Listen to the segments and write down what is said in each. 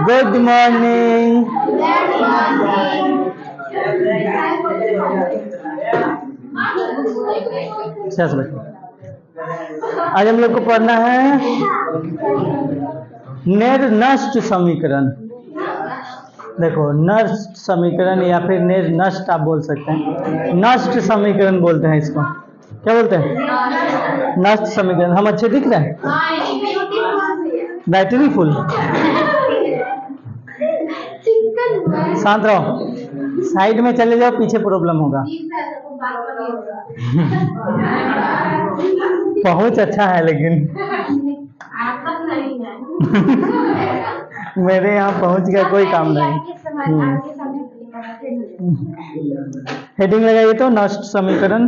Good morning. आज हम लोग को पढ़ना है निर्नष्ट समीकरण। देखो, नष्ट समीकरण या फिर निर्नष्ट आप बोल सकते हैं। नष्ट समीकरण बोलते हैं इसको। क्या बोलते हैं? नष्ट समीकरण। हम अच्छे दिख रहे हैं? Battery full. शांत रहो, साइड में चले जाओ, पीछे प्रॉब्लम होगा। पहुंच अच्छा है लेकिन मेरे यहाँ पहुंच गया, कोई काम नहीं। हेडिंग लगाइए तो नष्ट समीकरण।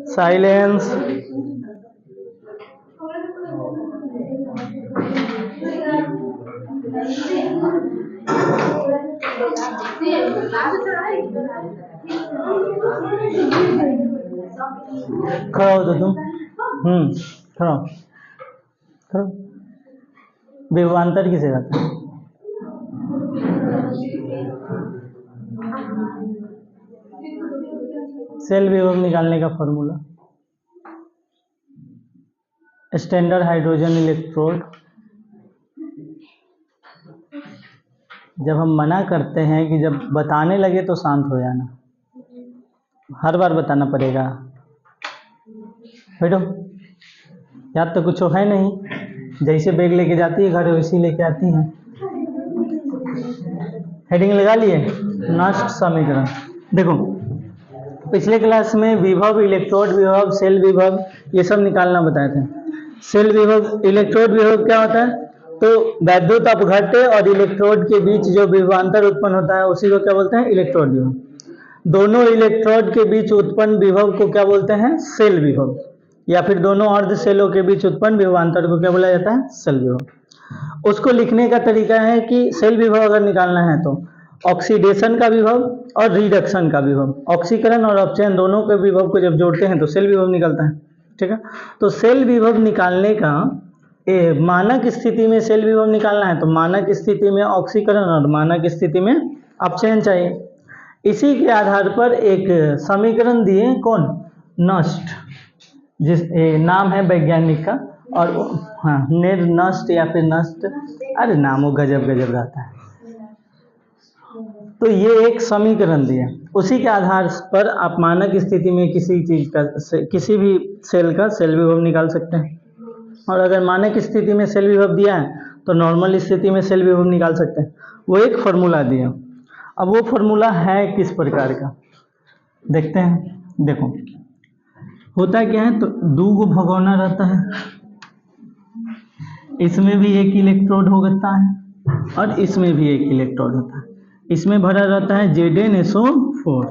साइलेंस। खड़ा हो तो तुम। खड़ा हो, खड़ा। विभवांतर किसे कहते हैं? सेल विभव निकालने का फॉर्मूला। Standard hydrogen electrode. जब हम मना करते हैं कि जब बताने लगे तो शांत हो जाना, हर बार बताना पड़ेगा। बैठो, याद तो कुछ है नहीं, जैसे बैग लेके जाती है घर वैसी लेके आती है। हेडिंग लगा लिए नष्ट समीकरण। देखो, पिछले क्लास में विभव, इलेक्ट्रोड विभव, सेल विभव ये सब निकालना बताए थे। सेल विभव, इलेक्ट्रोड विभव क्या होता है? तो वैद्युत अपघट्य और इलेक्ट्रोड के बीच जो विभवांतर उत्पन्न होता है उसी को क्या बोलते हैं? इलेक्ट्रोड विभव। दोनों इलेक्ट्रोड के बीच उत्पन्न विभव को क्या बोलते हैं? सेल विभव। या फिर दोनों अर्ध सेलों के बीच उत्पन्न विभवांतर को क्या बोला जाता है? सेल विभव। उसको लिखने का तरीका है कि सेल विभव अगर निकालना है तो ऑक्सीडेशन का विभव और रिडक्शन का विभव, ऑक्सीकरण और अपचयन दोनों के विभव को जब जोड़ते हैं तो सेल विभव निकलता है। ठीक है, तो सेल विभव निकालने का मानक स्थिति में सेल विभव निकालना है तो मानक स्थिति में ऑक्सीकरण और मानक स्थिति में अपचयन चाहिए। इसी के आधार पर एक समीकरण दिए, कौन? नष्ट, जिस नाम है वैज्ञानिक का, और हाँ, निर्नष्ट या फिर नष्ट, अरे नामों गजब गजब रहता है। तो ये एक समीकरण दिया, उसी के आधार पर आप मानक स्थिति में किसी चीज का, किसी भी सेल का सेल विभव निकाल सकते हैं। और अगर मानक स्थिति में सेल विभव दिया है तो नॉर्मल स्थिति में सेल विभव निकाल सकते हैं। वो एक फॉर्मूला दिया। अब वो फॉर्मूला है किस प्रकार का, देखते हैं। देखो, होता क्या है, तो दो भगोना रहता है, इसमें भी एक इलेक्ट्रोड होता है और इसमें भी एक इलेक्ट्रोड होता है। इसमें भरा रहता है Zn-SO4,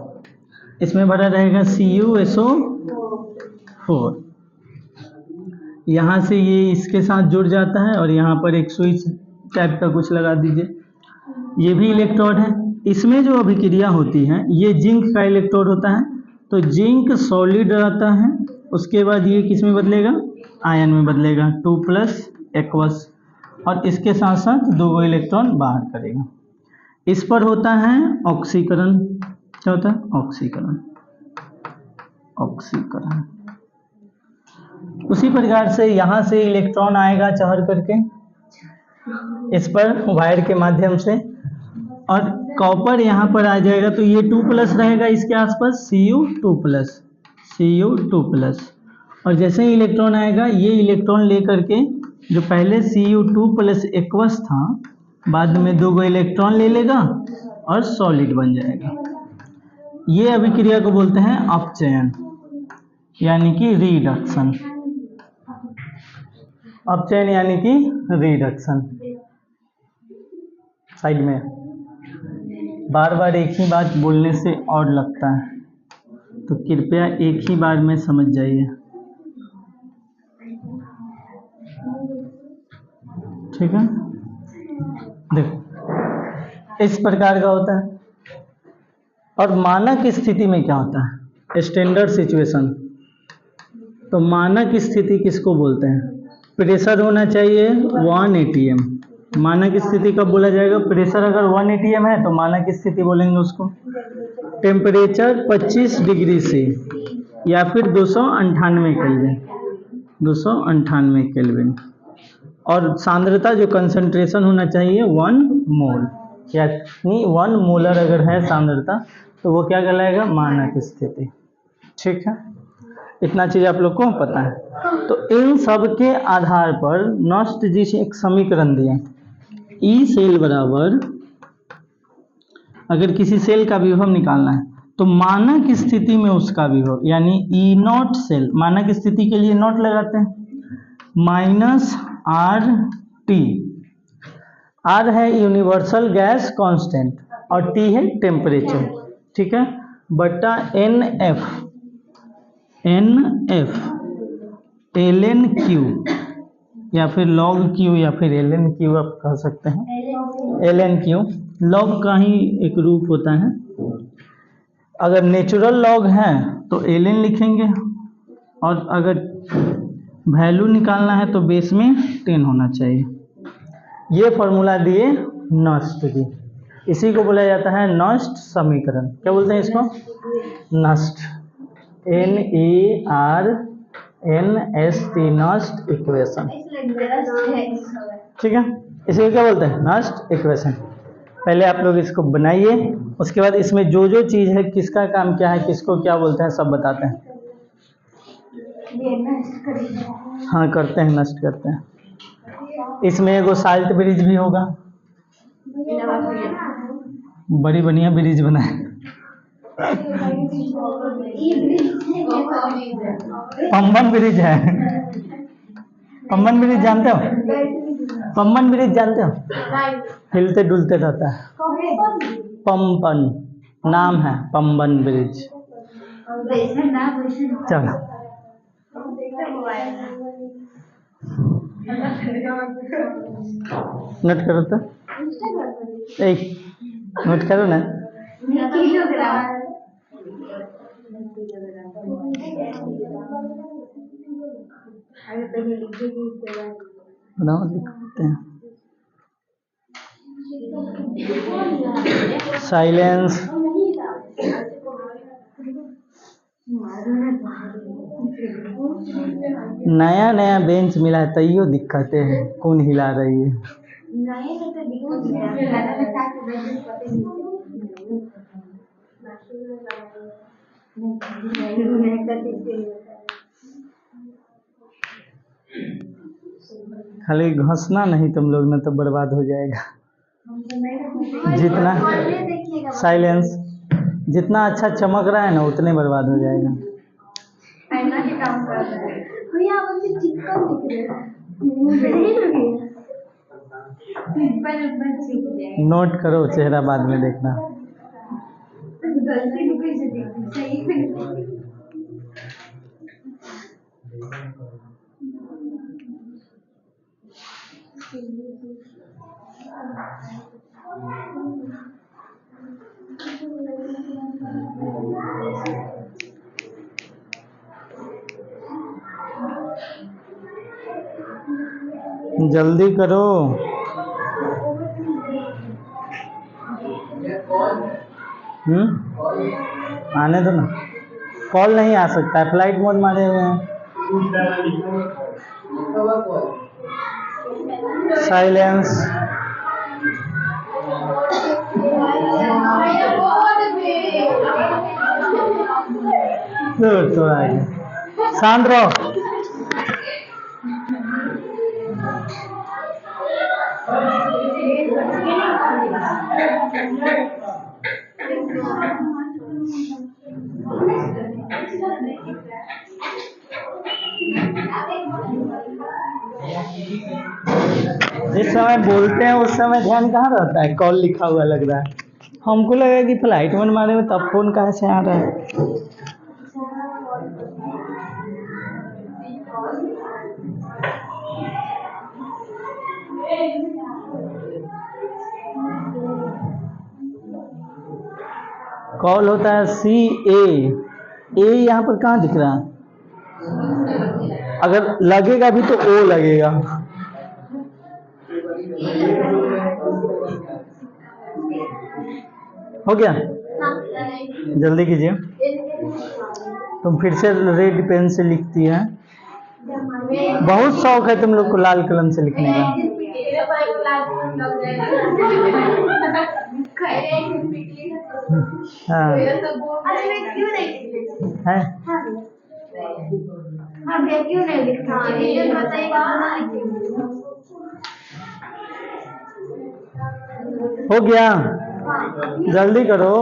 इसमें भरा रहेगा CuSO4। यहाँ से ये इसके साथ जुड़ जाता है और यहाँ पर एक स्विच टाइप का कुछ लगा दीजिए, ये भी इलेक्ट्रोड है। इसमें जो अभिक्रिया होती है ये जिंक का इलेक्ट्रोड होता है, तो जिंक सॉलिड रहता है। उसके बाद ये किस में बदलेगा? आयन में बदलेगा, 2+ एक्वस, और इसके साथ साथ 2 इलेक्ट्रॉन बाहर करेगा। इस पर होता है ऑक्सीकरण। क्या होता है? ऑक्सीकरण। ऑक्सीकरण। उसी प्रकार से यहाँ से इलेक्ट्रॉन आएगा चढ़ करके इस पर वायर के माध्यम से, और कॉपर यहाँ पर आ जाएगा, तो ये 2+ रहेगा इसके आसपास, Cu2+, और जैसे ही इलेक्ट्रॉन आएगा ये इलेक्ट्रॉन लेकर के जो पहले Cu2+ एक्वस था, बाद में 2 इलेक्ट्रॉन ले लेगा और सॉलिड बन जाएगा। ये अभिक्रिया को बोलते हैं अपचयन, यानी कि रिडक्शन। अपचयन यानी कि रिडक्शन। साइड में बार बार एक ही बात बोलने से और लगता है, तो कृपया एक ही बार में समझ जाइए। ठीक है, देखो इस प्रकार का होता है। और मानक स्थिति में क्या होता है? Standard situation. तो मानक स्थिति किसको बोलते हैं? प्रेशर होना चाहिए 1 atm। मानक स्थिति कब बोला जाएगा? प्रेशर अगर 1 atm है तो मानक स्थिति बोलेंगे उसको। टेम्परेचर 25 डिग्री से या फिर 298 केल्विन, 298 केल्विन। और सांद्रता जो कंसंट्रेशन होना चाहिए 1 मोल, यानी 1 मोलर अगर है सांद्रता तो वो क्या कहलाएगा? मानक स्थिति। ठीक है, इतना चीज़ आप लोग को पता है। तो इन सब के आधार पर नॉस्ट जी से एक समीकरण दिया, ई सेल बराबर, अगर किसी सेल का विभव निकालना है तो मानक स्थिति में उसका विभव यानी ई नॉट सेल, मानक स्थिति के लिए नॉट लगाते हैं, माइनस आर टी। आर है यूनिवर्सल गैस कांस्टेंट और टी है टेम्परेचर, ठीक है, बटा N F, N F L N Q या फिर लॉग क्यू या फिर एल एन क्यू आप कह सकते हैं। एल एन क्यू लॉग का ही एक रूप होता है। अगर नेचुरल लॉग है तो एल एन लिखेंगे, और अगर वैल्यू निकालना है तो बेस में 10 होना चाहिए। ये फॉर्मूला दिए नॉस्ट की, इसी को बोला जाता है नॉस्ट समीकरण। क्या बोलते हैं इसको? नॉस्ट, NERST, नॉस्ट इक्वेशन। ठीक है, इसे क्या बोलते हैं? नॉस्ट इक्वेशन। पहले आप लोग इसको बनाइए, उसके बाद इसमें जो जो चीज़ है, किसका काम क्या है, किसको क्या बोलते हैं, सब बताते हैं। हाँ करते हैं, नष्ट करते हैं। इसमें एगो साल्ट ब्रिज भी होगा, बड़ी बढ़िया ब्रिज बनाए। पंबन ब्रिज है, पंबन ब्रिज जानते हो? पंबन ब्रिज जानते हो? हिलते डुलते रहता है, पंपन नाम है, पंबन ब्रिज। चलो नोट करो तो, नोट करो ना। लिखते हैं साइलेंस। नया नया बेंच मिला है तैयो दिक्कतें हैं, कौन हिला रही है? खाली घसना नहीं तुम लोग ने तो बर्बाद हो जाएगा। जितना साइलेंस, जितना अच्छा चमक रहा है ना उतने बर्बाद हो जाएगा। नोट करो, चेहरा बाद में देखना। जल्दी करो। आने दो ना, कॉल नहीं आ सकता है, फ्लाइट मोड मारे हुए हैं। साइलेंस। तो शांत रहो। जिस समय बोलते हैं उस समय ध्यान कहाँ रहता है? कॉल लिखा हुआ लग रहा है, हमको लगा कि फ्लाइट मोड मारे में तब फोन कहाँ से आ रहा है। कॉल होता है सी ए यहाँ पर कहाँ दिख रहा है? अगर लगेगा भी तो ओ लगेगा। हो गया, जल्दी कीजिए। तुम फिर से रेड पेन से लिखती है, बहुत शौक है तुम लोग को लाल कलम से लिखने का। हाँ है, हो गया, जल्दी करो।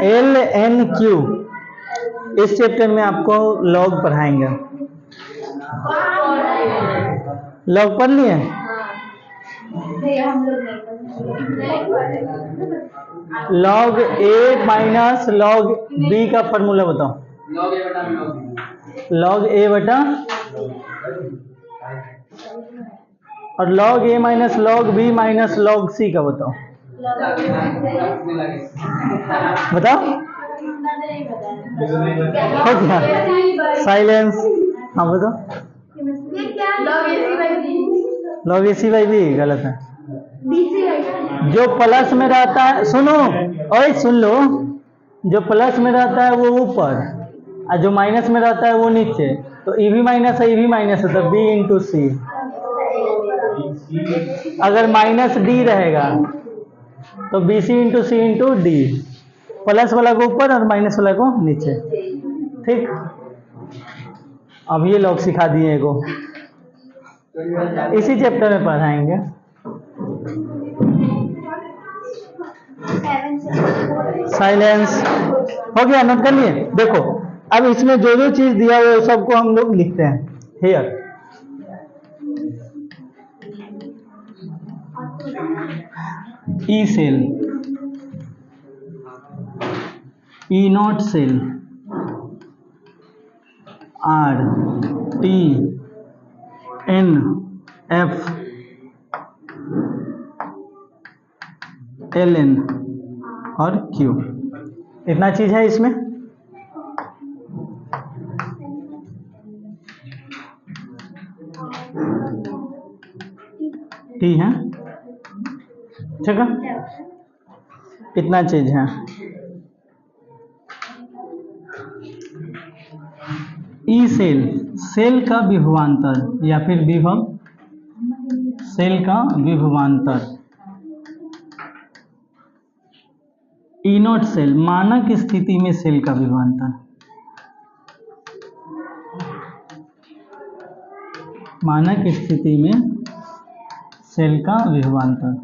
LNQ इस चैप्टर में आपको लॉग पढ़ाएंगे। लॉग पढ़ लिए? Log a minus log b का फॉर्मूला बताओ। लॉग ए बटा, और log a minus log b minus log c का बताओ। बताओ, हो गया, साइलेंस। हाँ बताओ। Log a c by b गलत है। जो प्लस में रहता है, सुनो ओए सुन लो, जो प्लस में रहता है वो ऊपर और जो माइनस में रहता है वो नीचे। तो ई भी माइनस है, ई भी माइनस है, तो बी इंटू सी। अगर माइनस डी रहेगा तो बी सी इंटू सी इंटू डी, प्लस वाला को ऊपर और माइनस वाला को नीचे। ठीक, अब ये लोग सिखा दिए को, इसी चैप्टर में पढ़ाएंगे। साइलेंस, हो गया, नोट कर लिए। देखो अब इसमें जो जो चीज दिया हुआ है सबको हम लोग लिखते हैं। Here E cell, E naught cell, R T N F L N और क्यू, इतना चीज है इसमें। टी है, ठीक है, इतना चीज है। ई सेल, सेल का विभवांतर या फिर विभव, सेल का विभवांतर। ई नॉट सेल, मानक स्थिति में सेल का विभवांतर, मानक स्थिति में सेल का विभवांतर।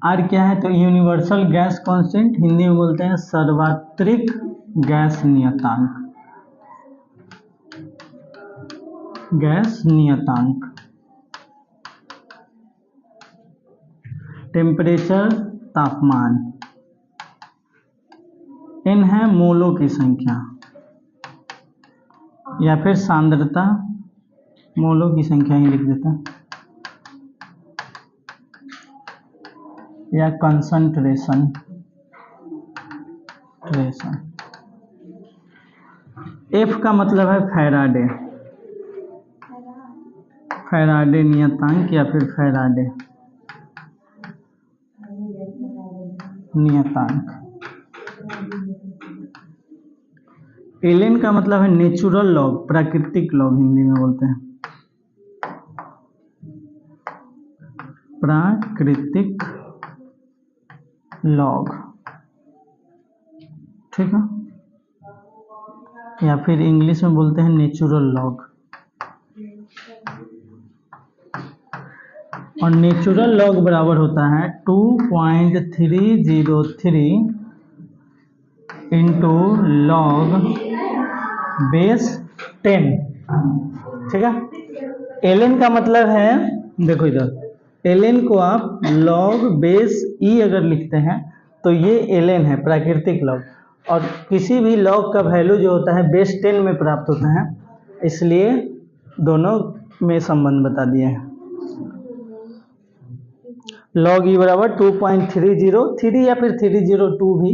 आर क्या है? तो यूनिवर्सल गैस कांस्टेंट, हिंदी में बोलते हैं सर्वात्रिक गैस नियतांक, गैस नियतांक। टेम्परेचर, तापमान। एन है मोलों की संख्या या फिर सांद्रता, मोलों की संख्या ही लिख देता, या कंसंट्रेशन, एफ का मतलब है फैराडे, फैराडे नियतांक या फिर फैराडे नियतांक। एलएन का मतलब है नेचुरल लॉग, प्राकृतिक लॉग हिंदी में बोलते हैं, प्राकृतिक लॉग, ठीक है, या फिर इंग्लिश में बोलते हैं नेचुरल लॉग। और नेचुरल लॉग बराबर होता है 2.303 इंटू लॉग बेस 10, ठीक है। एलएन का मतलब है, देखो इधर, एलएन को आप लॉग बेस ई अगर लिखते हैं तो ये ln है, प्राकृतिक लॉग। और किसी भी लॉग का वैल्यू जो होता है बेस 10 में प्राप्त होता है, इसलिए दोनों में संबंध बता दिए हैं। लॉग ई बराबर 2.303 या फिर 302 भी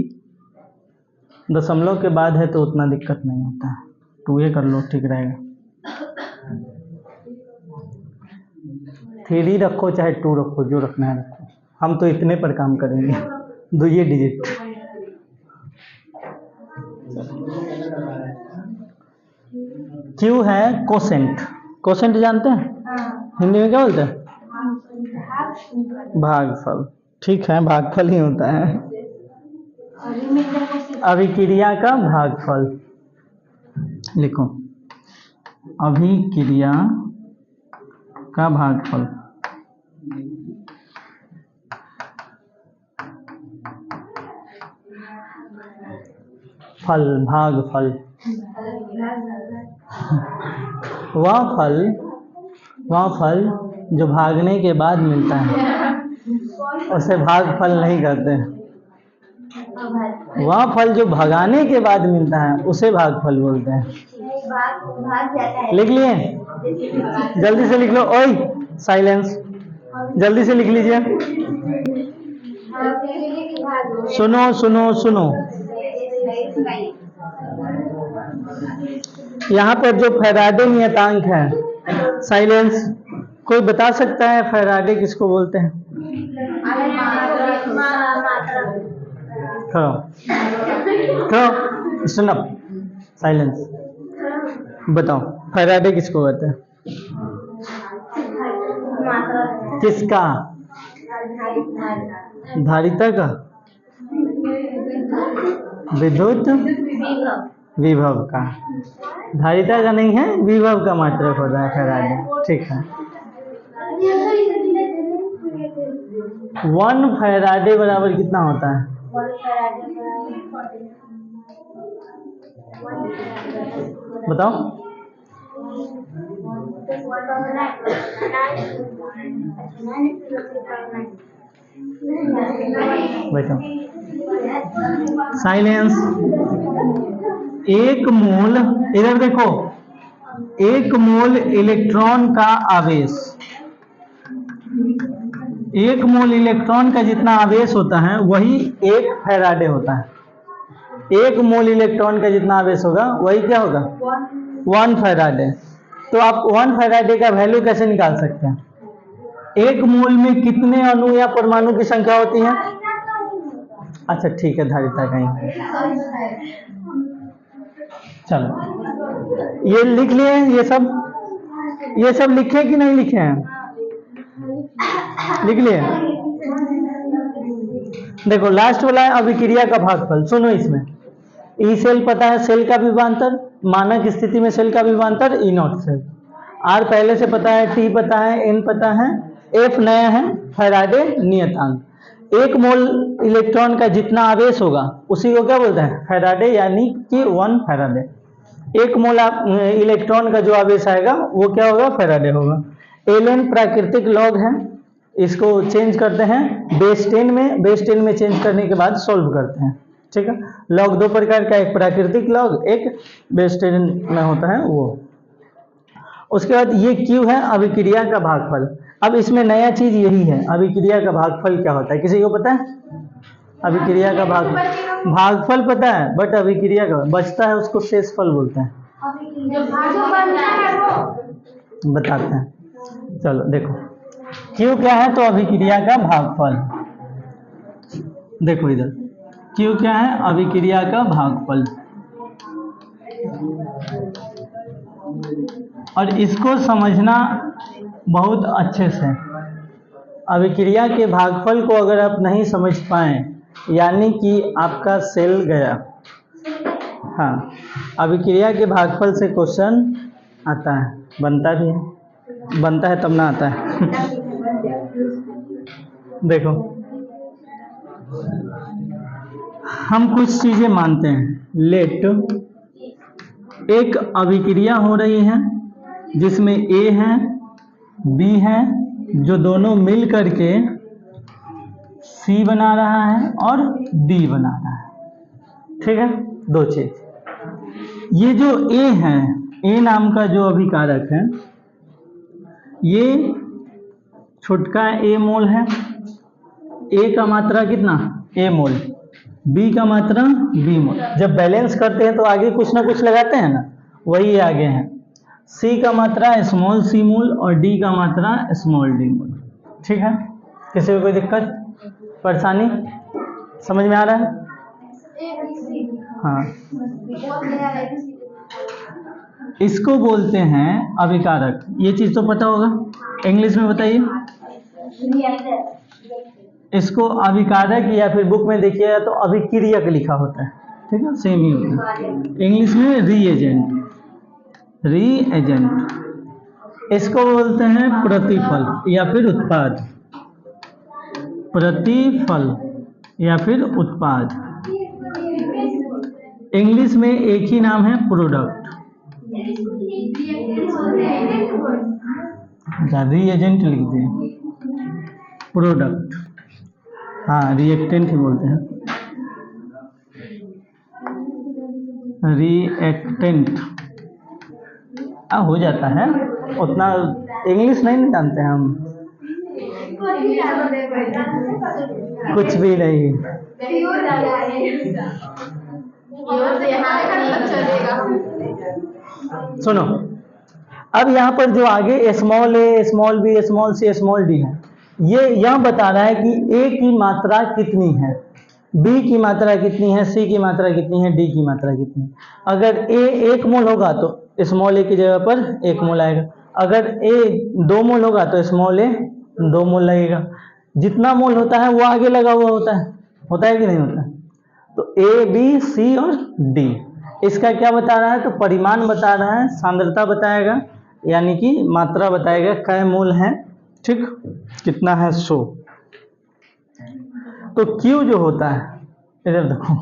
दशमलव के बाद है तो उतना दिक्कत नहीं होता है, 2 कर लो ठीक रहेगा। 3 रखो चाहे 2 रखो, जो रखना है रखो, हम तो इतने पर काम करेंगे, 2 डिजिट। क्यू है कोसेंट। कोसेंट जानते हैं हिंदी में क्या बोलते हैं? भागफल। ठीक है, भागफल ही होता है, अभिक्रिया का भागफल। लिखो अभिक्रिया का भागफल। फल, भागफल। वह फल जो भागने के बाद मिलता है उसे भागफल नहीं कहते। वह फल जो भगाने के बाद मिलता है उसे भागफल बोलते हैं। लिख लिए? जल्दी से लिख लो। ओए साइलेंस, जल्दी से लिख लीजिए। सुनो सुनो सुनो, यहाँ पर जो फैराडे नियतांक है, साइलेंस, कोई बता सकता है फैराडे किसको बोलते हैं? सुन अप, साइलेंस, बताओ फैराडे किसको कहते हैं? किसका? धारिता का? विद्युत विभव का। धारिता का नहीं है, विभव का मात्रक होता है फैराडे। ठीक है, 1 फैराडे बराबर कितना होता है? बताओ। बैठो, साइलेंस। एक मोल, इधर देखो, एक मोल इलेक्ट्रॉन का आवेश, एक मोल इलेक्ट्रॉन का जितना आवेश होता है वही 1 फैराडे होता है। 1 मोल इलेक्ट्रॉन का जितना आवेश होगा वही क्या होगा? 1 फैराडे। तो आप 1 फैराडे का वैल्यू कैसे निकाल सकते हैं? 1 मोल में कितने अणु या परमाणु की संख्या होती है? अच्छा ठीक है, धारिता कहीं। चलो ये लिख लिए, ये सब लिखे कि नहीं लिखे हैं? लिख लिए? देखो लास्ट वाला है अभिक्रिया का भागफल। सुनो, इसमें ई सेल पता है, सेल का विभवांतर, मानक स्थिति में सेल का विभवांतर E0 सेल, आर पहले से पता है, टी पता है, एन पता है, एफ नया है, फैराडे नियतांक। 1 मोल इलेक्ट्रॉन का जितना आवेश होगा उसी को क्या बोलते हैं? फैराडे, यानी कि 1 फैराडे। 1 मोल इलेक्ट्रॉन का जो आवेश आएगा वो क्या होगा? फैराडे होगा। ln प्राकृतिक लॉग है, इसको चेंज करते हैं बेस 10 में, बेस 10 में चेंज करने के बाद सोल्व करते हैं। ठीक है, लॉग 2 प्रकार का, एक प्राकृतिक लॉग, एक बेस 10 में होता है वो। उसके बाद ये Q है अभिक्रिया का भागफल। अब इसमें नया चीज यही है, अभिक्रिया का भागफल क्या होता है? किसी को पता है? अभिक्रिया का भागफल पता है, बट अभिक्रिया का बचता है उसको शेषफल बोलते हैं। बताते हैं, चलो देखो Q क्या है? तो अभिक्रिया का भागफल। देखो इधर Q क्या है? अभिक्रिया का भागफल। और इसको समझना बहुत अच्छे से। अभिक्रिया के भागफल को अगर आप नहीं समझ पाए, यानी कि आपका सेल गया। हाँ, अभिक्रिया के भागफल से क्वेश्चन आता है, बनता भी है, बनता है तब ना आता है। देखो हम कुछ चीजें मानते हैं। लेट एक अभिक्रिया हो रही है जिसमें A है, B है, जो दोनों मिल करके सी बना रहा है और डी बना रहा है, ठीक है, दो चीज। ये जो ए है, ए नाम का जो अभिकारक है, ये छुटका ए मोल है, ए का मात्रा कितना, ए मोल, बी का मात्रा बी मोल। जब बैलेंस करते हैं तो आगे कुछ ना कुछ लगाते हैं ना, वही आगे है। सी का मात्रा स्मॉल सी मोल और डी का मात्रा स्मॉल डी मोल, ठीक है। किसी को कोई दिक्कत परेशानी समझ में आ रहा है? हाँ, इसको बोलते हैं अभिकारक। ये चीज तो पता होगा, इंग्लिश में बताइए। इसको अभिकारक या फिर बुक में देखिएगा तो अभिक्रियक लिखा होता है, ठीक है, सेम ही होता है। इंग्लिश में रीएजेंट, रीएजेंट। इसको बोलते हैं प्रतिफल या फिर उत्पाद, प्रतिफल या फिर उत्पाद। इंग्लिश में एक ही नाम है प्रोडक्ट। रीएजेंट लिख दिए, प्रोडक्ट, हाँ रिएक्टेंट ही बोलते हैं, रिएक्टेंट हो जाता है। उतना इंग्लिश नहीं जानते हैं हम, कुछ भी नहीं। सुनो, अब यहाँ पर जो आगे स्मॉल ए, small B, small C, small D है, ये यह बता रहा है कि ए की मात्रा कितनी है, बी की मात्रा कितनी है, सी की मात्रा कितनी है, डी की मात्रा कितनी है। अगर ए 1 मोल होगा तो स्मॉल ए की जगह पर 1 मोल आएगा। अगर ए 2 मोल होगा तो स्मॉल ए 2 मोल लगेगा। जितना मोल होता है वो आगे लगा हुआ होता है कि नहीं होता है? तो ए, बी, सी और डी, इसका क्या बता रहा है? तो परिमाण बता रहा है, सांद्रता बताएगा, यानी कि मात्रा बताएगा, कै मोल है, ठीक, कितना है 100। तो Q जो होता है, इधर देखो,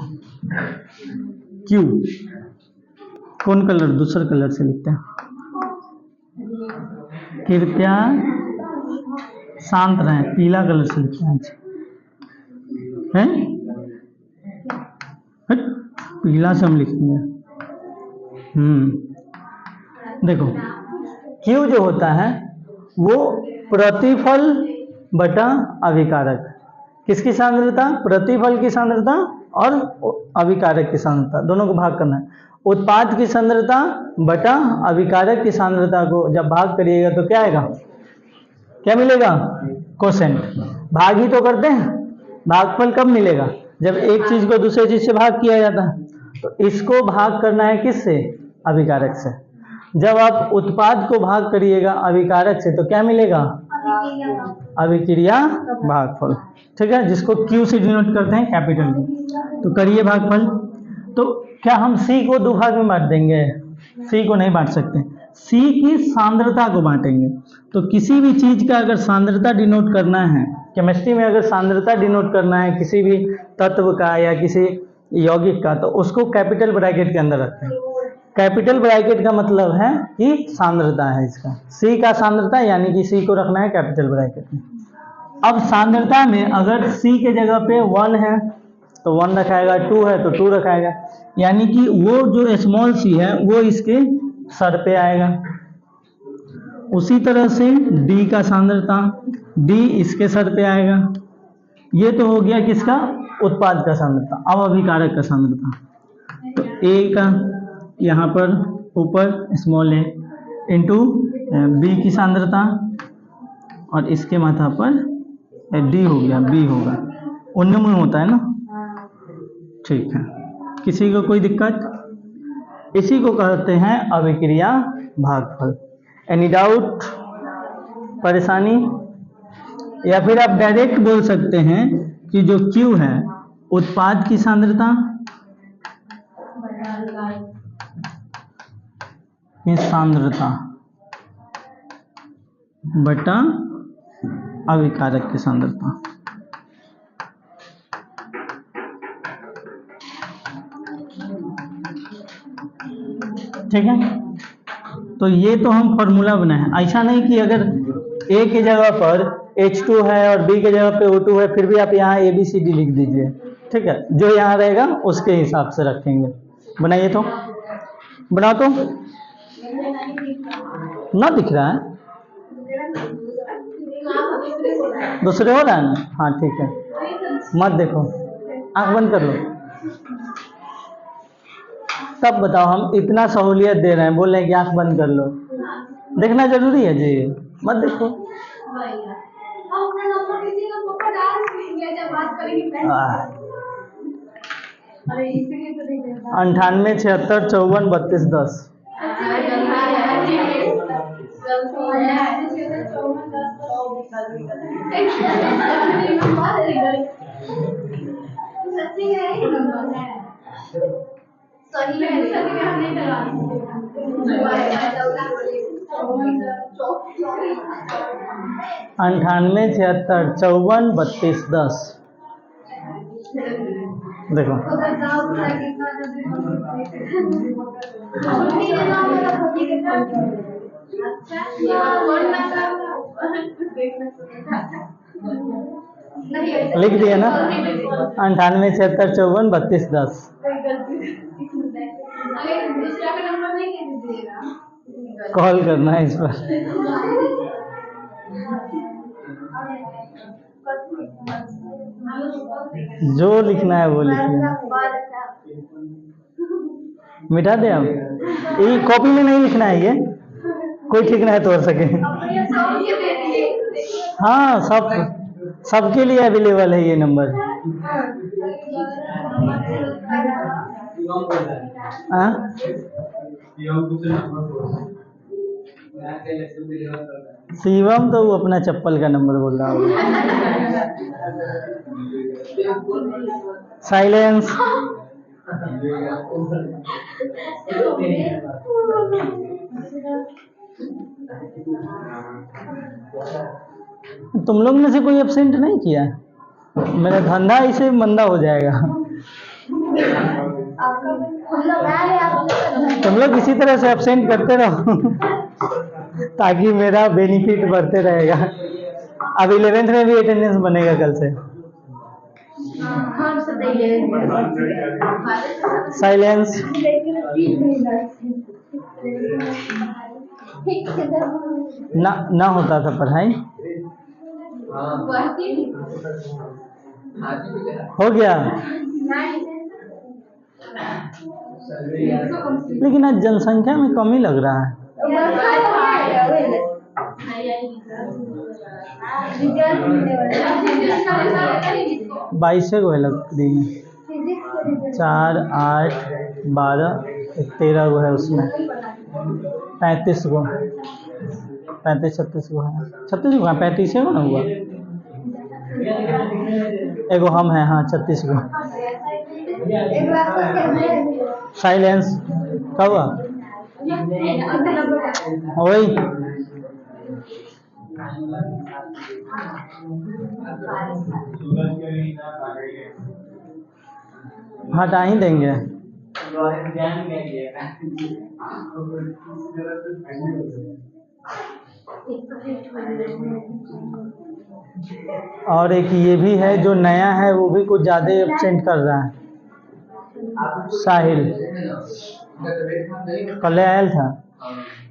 Q कौन कलर, दूसरे कलर से लिखते हैं, कृपया शांत रहें, पीला कलर से लिखते हैं, पीला से हम लिखेंगे। देखो Q जो होता है वो प्रतिफल बटा अभिकारक, किसकी सांद्रता, प्रतिफल की सांद्रता और अभिकारक की सांद्रता, दोनों को भाग करना है। उत्पाद की सांद्रता बटा अभिकारक की सांद्रता को जब भाग करिएगा तो क्या आएगा, क्या मिलेगा, कोसेंट। भाग ही तो करते हैं, भागफल कब मिलेगा, जब एक चीज को दूसरे चीज से भाग किया जाता है। तो इसको भाग करना है किससे, अभिकारक से। जब आप उत्पाद को भाग करिएगा अभिकारक से तो क्या मिलेगा, अभिक्रिया भागफल, ठीक है, जिसको Q से डिनोट करते हैं, कैपिटल Q। तो करिए भागफल। तो क्या हम C को दो भाग में बांट देंगे, C को नहीं बांट सकते, C की सांद्रता को बांटेंगे। तो किसी भी चीज का अगर सांद्रता डिनोट करना है, केमिस्ट्री में अगर सांद्रता डिनोट करना है किसी भी तत्व का या किसी यौगिक का, तो उसको कैपिटल ब्रैकेट के अंदर रखते हैं। कैपिटल ब्रैकेट का मतलब है कि सांद्रता है इसका, C का सांद्रता, यानी कि C को रखना है कैपिटल ब्रैकेट में। अब सांद्रता में अगर C के जगह पे 1 है तो 1 रखाएगा, 2 है तो 2 रखाएगा, यानी कि वो जो स्मॉल c है वो इसके सर पे आएगा। उसी तरह से D का सांद्रता, D इसके सर पे आएगा। ये तो हो गया किसका, उत्पाद का सांद्रता। अब अभिकारक का सांद्रता, तो A का यहाँ पर ऊपर स्मॉल a इंटू B की सांद्रता और इसके माथा पर D हो गया, B होगा, उनमें होता है ना, ठीक है। किसी को कोई दिक्कत, इसी को कहते हैं अभिक्रिया भागफल। एनी डाउट, परेशानी? या फिर आप डायरेक्ट बोल सकते हैं कि जो Q है उत्पाद की सांद्रता बटा अभिकारक की सांद्रता। ठीक है, तो ये तो हम फॉर्मूला बनाए। ऐसा नहीं कि अगर A की जगह पर H2 है और B के जगह पे O2 है, फिर भी आप यहाँ ABCD लिख दीजिए, ठीक है। जो यहाँ रहेगा उसके हिसाब से रखेंगे। बनाइए तो, बनाओ तो। ना दिख रहा है, दूसरे हो रहा है ना? हाँ ठीक है, मत देखो, आंख बंद कर लो। तब बताओ, हम इतना सहूलियत दे रहे हैं, बोल रहे हैं कि आंख बंद कर लो, देखना जरूरी है जी? मत देखो। 98 76 54 32 10। सही है, अंठानवे 76 54 32 10। देखो लिख दिए ना, 98 76 54 32 10। कॉल करना है इस पर। जो लिखना है वो लिखिए, मिटा दे हम। ये कॉपी में नहीं लिखना है, ये कोई लिखना है तोड़ सके। हाँ, सबके लिए अवेलेबल है ये नंबर। हाँ? शिवम तो वो अपना चप्पल का नंबर बोल रहा होगा। साइलेंस। तुम लोग में से कोई एब्सेंट नहीं किया? मेरा धंधा इसे मंदा हो जाएगा। तुम लोग इसी तरह से एब्सेंट करते रहो ताकि मेरा बेनिफिट बढ़ते रहेगा। अब 11th में भी अटेंडेंस बनेगा कल से। साइलेंस। ना होता था पढ़ाई, हो गया। लेकिन आज जनसंख्या में कमी लग रहा है। 22 गो है लकड़ी में, 4 8 12 13 गो है उसमें, 35 गो, 35 36 गो है, 36 गो, 35 गो ना हुआ। एगो हम है, हाँ 36 गो। साइलेंस। क्या हुआ? वही हटा ही देंगे। और एक ये भी है जो नया है, वो भी कुछ ज्यादा एब्सेंट कर रहा है। साहिल कल आयल था,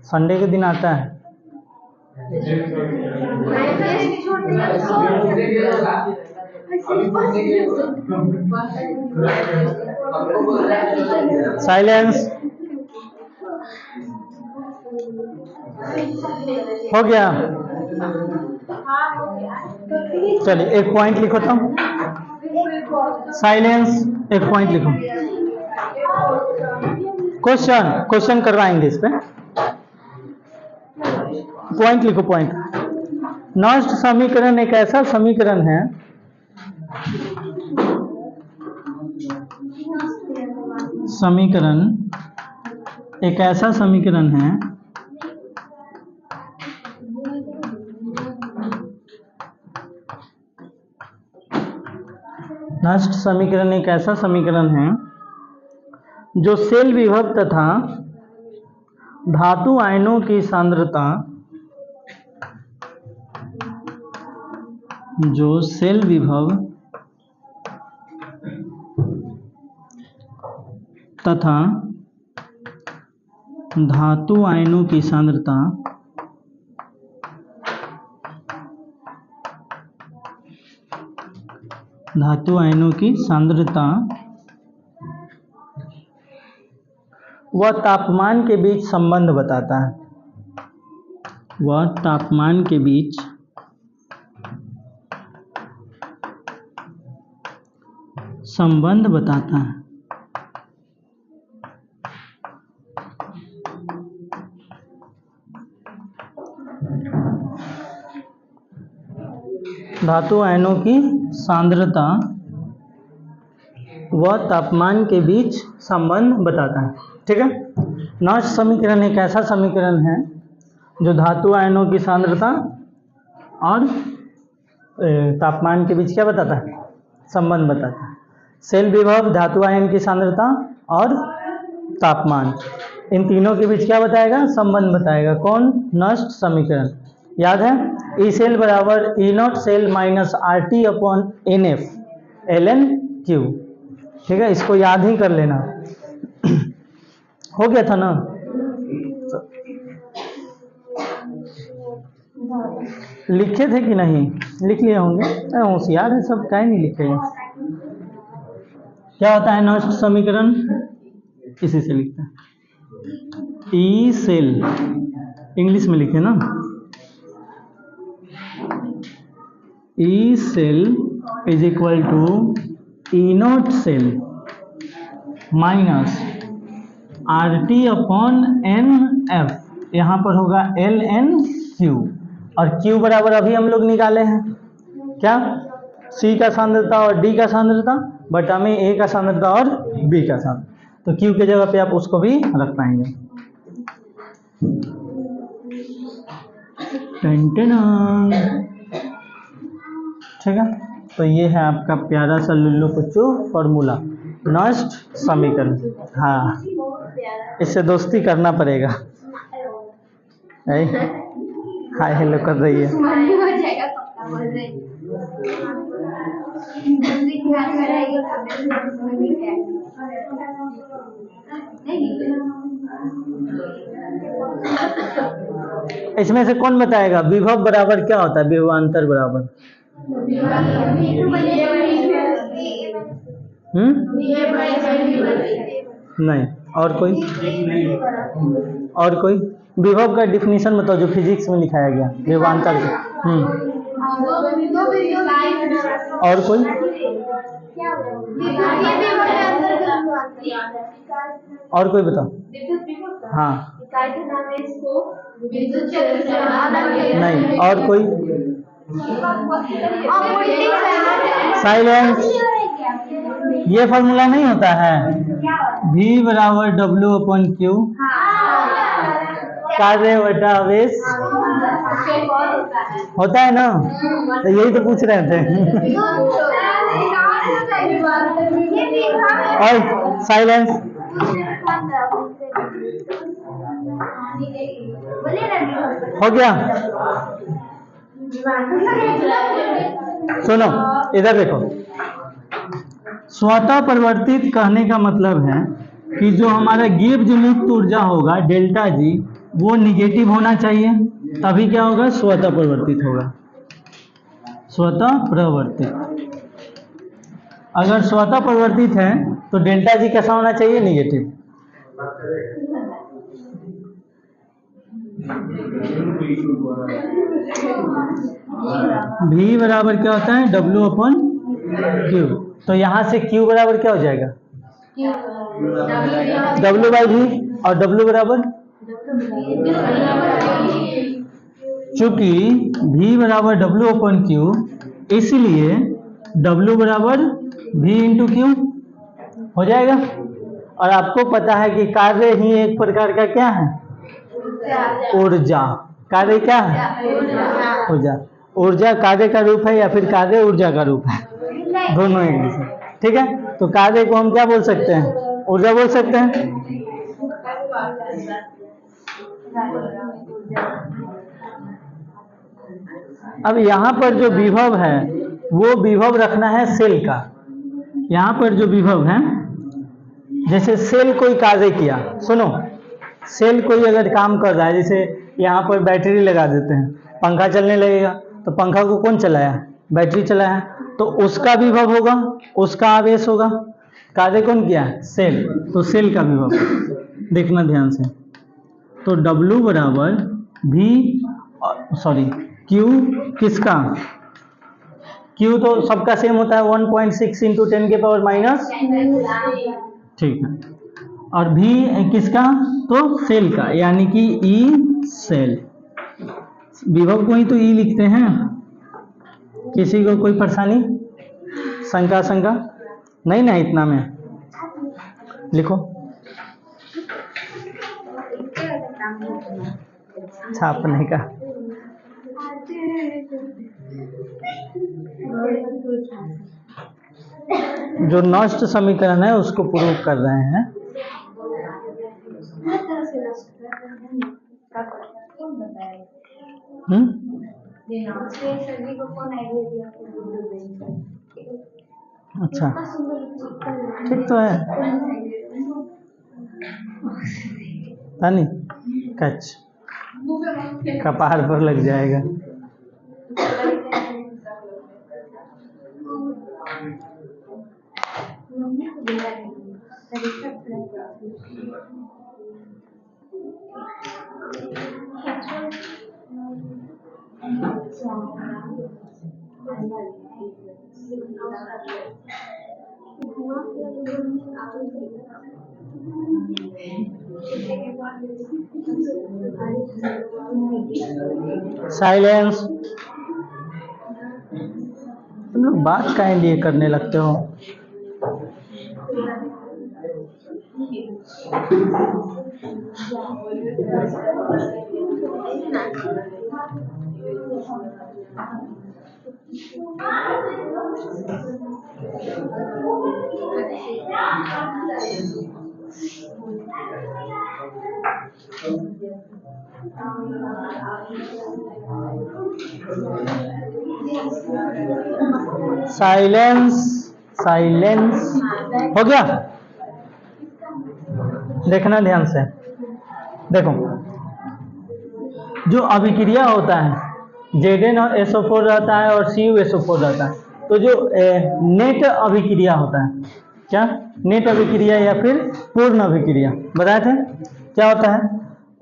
संडे के दिन आता है। साइलेंस। हो गया? चलिए एक पॉइंट लिखो तो। साइलेंस, एक पॉइंट लिखो। क्वेश्चन करवाएंगे इस पे, पॉइंट लिखो, पॉइंट। नष्ट समीकरण एक ऐसा समीकरण है एक ऐसा समीकरण है नष्ट समीकरण एक ऐसा समीकरण है जो शेल विभव तथा धातु आयनों की सांद्रता जो शेल विभव तथा धातु आयनों की सांद्रता वह तापमान के बीच संबंध बताता है। वह तापमान के बीच संबंध बताता है। धातु आयनों की सांद्रता व तापमान के बीच संबंध बताता है। ठीक है। नॉस्ट समीकरण एक ऐसा समीकरण है जो धातु आयनों की सांद्रता और तापमान के बीच क्या बताता है? संबंध बताता है। शेल विभव, धातु आयन की सांद्रता और तापमान, इन तीनों के बीच क्या बताएगा? संबंध बताएगा। कौन? नॉस्ट समीकरण। याद है? ई सेल बराबर E naught cell minus R T upon N F L N Q. ठीक है, इसको याद ही कर लेना। हो गया था ना? लिखे थे कि नहीं? लिख लिए होंगे। होशियार है सब, क्या नहीं लिखे? क्या होता है नॉस्ट समीकरण? इसी से लिखते हैं। ई सेल इंग्लिश में लिखे ना, E cell is equal to E naught cell minus R T upon N F. यहाँ पर होगा एल एन क्यू, और क्यू बराबर अभी हम लोग निकाले हैं क्या? सी का सांद्रता और डी का सांद्रता बटा में ए का सांद्रता और बी का सांद्रता। तो क्यू के जगह पे आप उसको भी रख पाएंगे। ठीक है, तो ये है आपका प्यारा सा लुल्लू पुच्चू फॉर्मूला, नॉस्ट समीकरण। हाँ, इससे दोस्ती करना पड़ेगा। हाय हेलो कर रही है। इसमें से कौन बताएगा विभव बराबर क्या होता है? विभवांतर बराबर नहीं। और कोई? और कोई विभव का डिफिनीशन बताओ जो फिजिक्स में लिखाया गया विभवांतर का। और कोई? और कोई बताओ। हाँ नहीं। और कोई? साइलेंस। ये फॉर्मूला नहीं होता है? V बराबर W अपन Q, कार्य बटा आवेश होता है ना? तो यही तो पूछ रहे थे। और साइलेंस। हो गया? सुनो इधर देखो, स्वतः परिवर्तित कहने का मतलब है कि जो हमारा गिब्स मुक्त ऊर्जा होगा डेल्टा जी, वो निगेटिव होना चाहिए, तभी क्या होगा? स्वतः परिवर्तित होगा। स्वतः प्रवर्तित। अगर स्वतः परिवर्तित है तो डेल्टा जी कैसा होना चाहिए? निगेटिव। V बराबर क्या होता है? W अपन Q। तो यहाँ से Q बराबर क्या हो जाएगा? W by V। और W बराबर, चूंकि V बराबर W अपन Q, इसलिए W बराबर V इंटू Q हो जाएगा। और आपको पता है कि कार्य ही एक प्रकार का क्या है? ऊर्जा। कार्य क्या है? ऊर्जा। ऊर्जा कार्य का रूप है या फिर कार्य ऊर्जा का रूप है? दोनों एक दूसरे। ठीक है, तो कार्य को हम क्या बोल सकते हैं? ऊर्जा बोल सकते हैं। अब यहाँ पर जो विभव है वो विभव रखना है सेल का। यहाँ पर जो विभव है, जैसे सेल कोई कार्य किया, सुनो, सेल कोई अगर काम कर रहा है, जैसे यहाँ पर बैटरी लगा देते हैं, पंखा चलने लगेगा, तो पंखा को कौन चलाया? बैटरी चलाया, तो उसका विभव होगा, उसका आवेश होगा। कार्य कौन किया? सेल, तो सेल का विभव देखना ध्यान से। तो W बराबर V, सॉरी Q किसका? Q तो सबका सेम होता है 1.6 इंटू 10 के पावर माइनस, ठीक है। और V किसका? तो सेल का, यानी कि E सेल। विभव को ही तो E लिखते हैं। किसी को कोई परेशानी, शंका नहीं ना? इतना में लिखो, छापने का। जो नष्ट समीकरण है उसको प्रूव कर रहे हैं। अच्छा, ठीक तो है। तानी कच कपार पर लग जाएगा। साइलेंस। तुम लोग बात काहे लिए करने लगते हो? साइलेंस, साइलेंस हो गया। देखना ध्यान से, देखो जो अभिक्रिया होता है Zn और SO4 रहता है और CuSO4 रहता है, तो जो नेट अभिक्रिया होता है, क्या नेट अभिक्रिया या फिर पूर्ण अभिक्रिया बताए थे क्या होता है?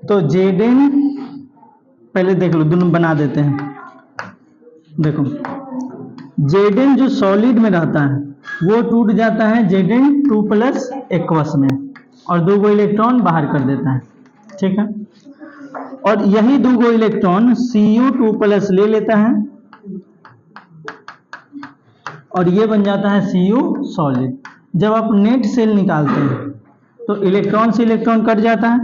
तो Zn, पहले देख लो, दोनों बना देते हैं। देखो Zn जो सॉलिड में रहता है वो टूट जाता है Zn2 प्लस एक्वस में और 2 इलेक्ट्रॉन बाहर कर देता है, ठीक है। और यही 2 इलेक्ट्रॉन Cu2 प्लस ले लेता है और ये बन जाता है Cu सॉलिड। जब आप नेट सेल निकालते हैं तो इलेक्ट्रॉन से इलेक्ट्रॉन कट जाता है,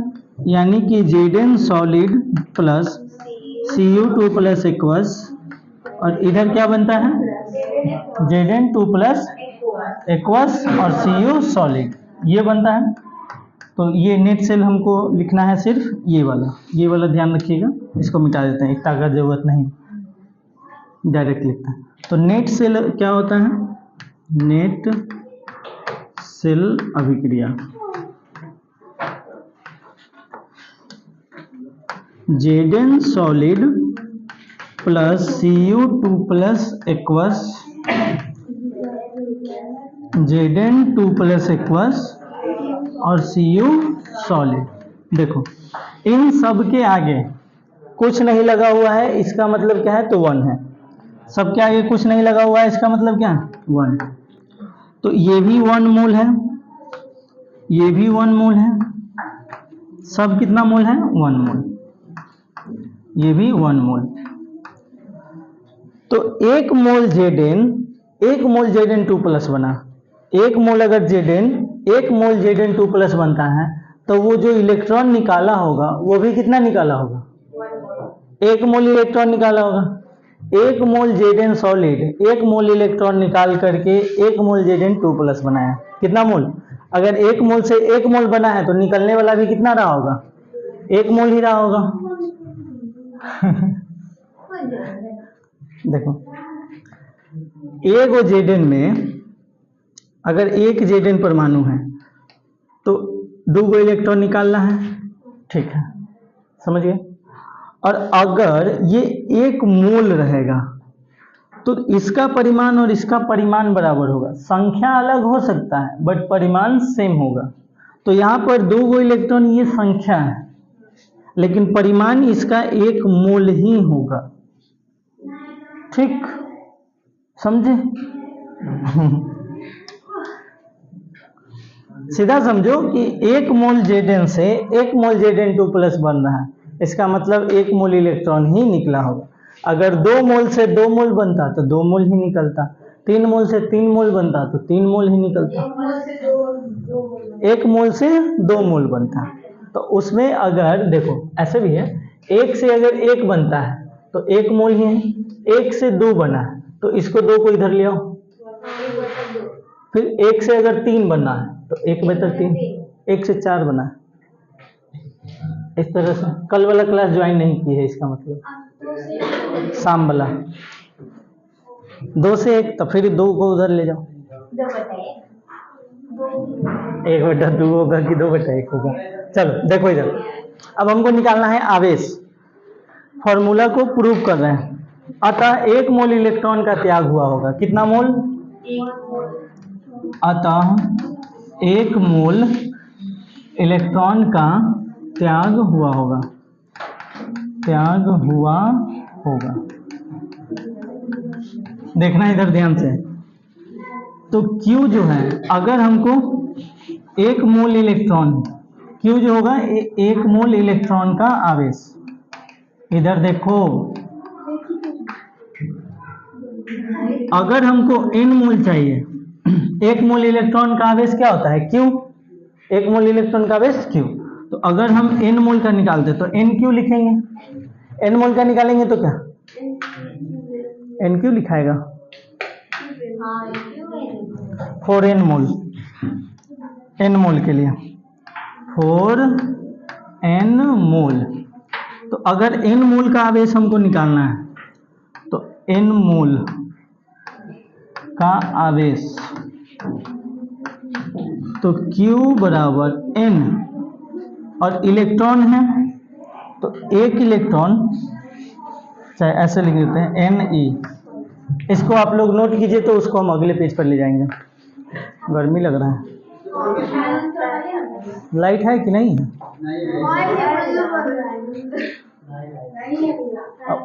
यानी कि Zn solid plus Cu2 plus aqueous, और इधर क्या बनता है? Zn2 प्लस एक्वस और Cu सॉलिड, ये बनता है। तो ये नेट सेल हमको लिखना है सिर्फ ये वाला ध्यान रखिएगा, इसको मिटा देते हैं, इतना का जरूरत नहीं, डायरेक्ट लिखता है। तो नेट सेल क्या होता है? नेट सेल अभिक्रिया Zn solid plus Cu2 plus aqueous, Zn2 plus aqueous और Cu सॉलिड। देखो इन सब के आगे कुछ नहीं लगा हुआ है, इसका मतलब क्या है? तो 1 है। सबके आगे कुछ नहीं लगा हुआ है, इसका मतलब क्या है? 1। तो ये भी 1 मोल है, ये भी 1 मोल है, सब कितना मोल है? 1 मोल, ये भी 1 मोल। तो 1 मोल Zn, 1 मोल Zn2 प्लस बना, 1 मोल अगर Zn 1 मोल Zn2 प्लस बनता है तो वो जो इलेक्ट्रॉन निकाला होगा वो भी कितना निकाला होगा? 1 मोल इलेक्ट्रॉन निकाला होगा। 1 मोल Zn सॉलिड 1 मोल इलेक्ट्रॉन निकाल करके 1 मोल Zn2 प्लस बनाया, कितना मोल? अगर 1 मोल से 1 मोल बना है तो निकलने वाला भी कितना रहा होगा? 1 मोल ही रहा होगा। देखो, एक जेडन में अगर एक जेडन परमाणु है तो 2 इलेक्ट्रॉन निकालना है, ठीक है, समझ गए। और अगर ये 1 मोल रहेगा तो इसका परिमाण और इसका परिमाण बराबर होगा। संख्या अलग हो सकता है बट परिमाण सेम होगा। तो यहाँ पर 2 इलेक्ट्रॉन ये संख्या है, लेकिन परिमाण इसका 1 मोल ही होगा, ठीक, समझे? सीधा समझो कि 1 मोल जेडन से 1 मोल जेडन 2 प्लस बन रहा है, इसका मतलब 1 मोल इलेक्ट्रॉन ही निकला होगा। अगर 2 मोल से 2 मोल बनता तो 2 मोल ही निकलता, 3 मोल से 3 मोल बनता तो 3 मोल ही निकलता, 1 मोल से 2 मोल बनता। तो उसमें अगर देखो ऐसे भी है, 1 से अगर 1 बनता है तो 1 मोल ही है, 1 से 2 बना है तो इसको 2 को इधर ले आओ, फिर 1 से अगर 3 बनना है तो 1/3, 1 से 4 बना है। इस तरह से कल वाला क्लास ज्वाइन नहीं की है, इसका मतलब शाम वाला 2 से 1, तो फिर 2 को उधर ले जाओ, 1/2 होगा कि 2/1 होगा। चलो देखो इधर, अब हमको निकालना है आवेश, फॉर्मूला को प्रूव कर रहे हैं। अतः 1 मोल इलेक्ट्रॉन का त्याग हुआ होगा, कितना मोल? अतः 1 मोल इलेक्ट्रॉन का त्याग हुआ होगा, त्याग हुआ होगा। देखना इधर ध्यान से। तो Q जो है, अगर हमको 1 मोल इलेक्ट्रॉन, Q जो होगा 1 मोल इलेक्ट्रॉन का आवेश, इधर देखो, अगर हमको n मोल चाहिए, 1 मोल इलेक्ट्रॉन का आवेश क्या होता है? Q, 1 मोल इलेक्ट्रॉन का आवेश Q। तो अगर हम n मोल का निकालते तो NQ लिखेंगे, n मोल का निकालेंगे तो क्या NQ लिखाएगा, 4n मोल, n मोल के लिए 4n मोल। तो अगर n मोल का आवेश हमको निकालना है तो n मोल का आवेश, तो Q बराबर n, और इलेक्ट्रॉन है तो 1 इलेक्ट्रॉन, चाहे ऐसे लिख देते हैं Ne। इसको आप लोग नोट कीजिए, तो उसको हम अगले पेज पर ले जाएंगे। गर्मी लग रहा है, लाइट है कि नहीं है?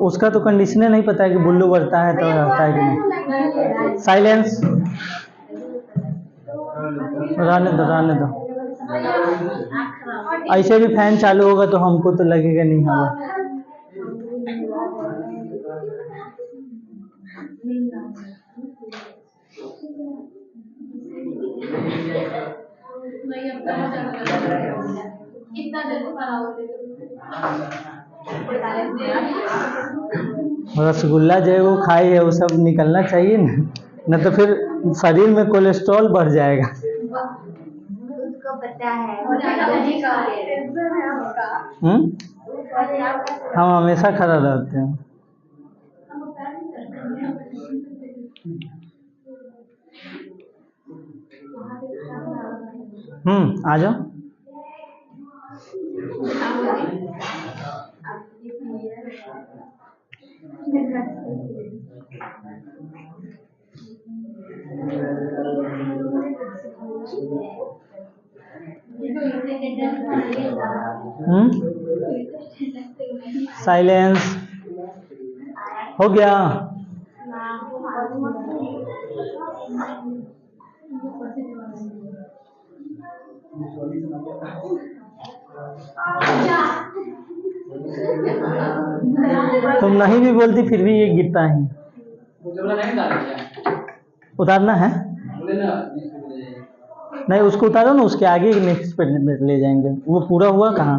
उसका तो कंडीशनर नहीं पता है कि बुल्लू बढ़ता है तो रहता है कि नहीं। साइलेंस, रहने दो रहने दो, ऐसे भी फैन चालू होगा तो हमको तो लगेगा नहीं हवा। रसगुल्ला जो है वो खाई है, वो सब निकलना चाहिए ना, न तो फिर शरीर में कोलेस्ट्रॉल बढ़ जाएगा। उसको पता है, हम हमेशा खड़ा रहते हैं। आ जाओ। साइलेंस हो गया। तुम नहीं भी बोलती फिर भी ये गिरता है। उतारना है? नहीं, उसको उतारो ना, उसके आगे नेक्स्ट पे ले जाएंगे। वो पूरा हुआ कहाँ?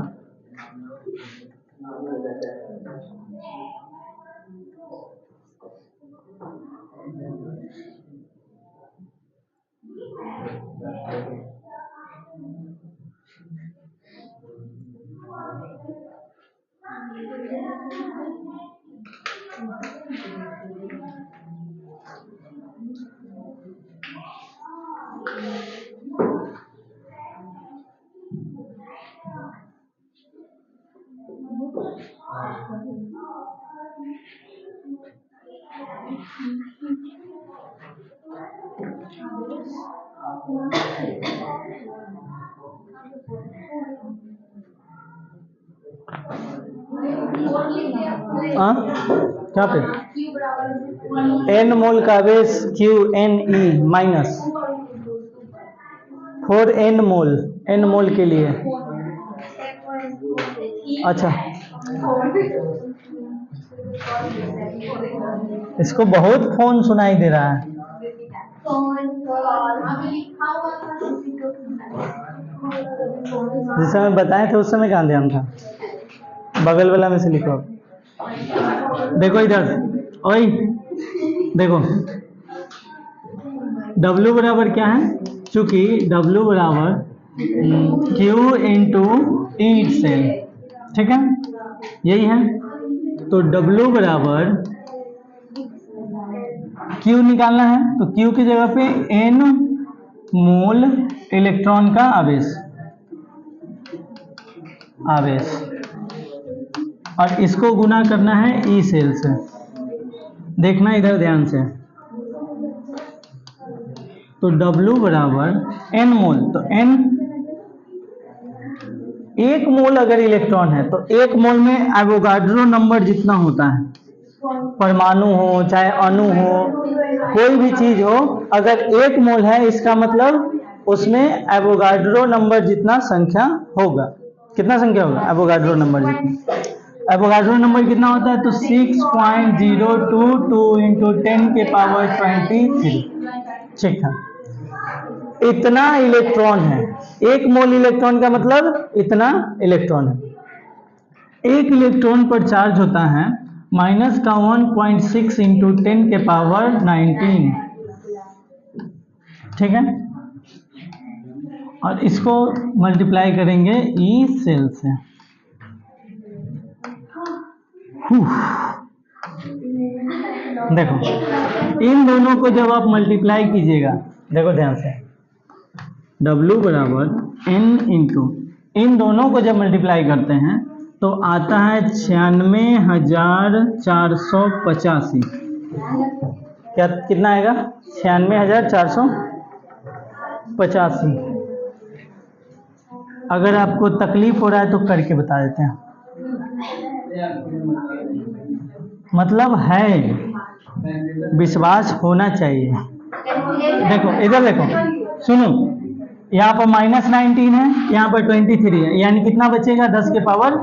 हाँ क्या पे एन मोल का आवेश Q n E minus 4 n mole के लिए। अच्छा इसको बहुत फोन सुनाई दे रहा है। जिस समय बताए थे उस समय कहाँ ध्यान था? बगल वाला में से लिखो। देखो इधर ओए देखो W बराबर क्या है? चूंकि W बराबर Q इंटू ई सेल, ठीक है यही है। तो W बराबर Q निकालना है तो Q की जगह पे N मोल इलेक्ट्रॉन का आवेश और इसको गुना करना है ई सेल से। देखना इधर ध्यान से। तो W बराबर N मोल, तो N एक मोल अगर इलेक्ट्रॉन है तो एक मोल में एवोगाड्रो नंबर जितना होता है, परमाणु हो चाहे अणु हो कोई भी चीज हो, अगर एक मोल है इसका मतलब उसमें एवोगाड्रो नंबर जितना संख्या होगा। कितना संख्या होगा? एवोगाड्रो नंबर जितना। एवोगाड्रो नंबर कितना होता है? तो 6.022 इंटू 10 के पावर 23, ठीक है। इतना इलेक्ट्रॉन है, एक मोल इलेक्ट्रॉन का मतलब इतना इलेक्ट्रॉन है। एक इलेक्ट्रॉन पर चार्ज होता है माइनस का 1.6 इंटू 10 के पावर 19, ठीक है। और इसको मल्टीप्लाई करेंगे ई सेल से। देखो इन दोनों को जब आप मल्टीप्लाई कीजिएगा, देखो ध्यान से, W बराबर N इंटू इन दोनों को जब मल्टीप्लाई करते हैं तो आता है 96,485। क्या कितना आएगा? 96,485। अगर आपको तकलीफ हो रहा है तो करके बता देते हैं। मतलब है, विश्वास होना चाहिए। देखो इधर देखो, सुनो, यहाँ पर -19 है, यहाँ पर 23 है, यानी कितना बचेगा? 10 के पावर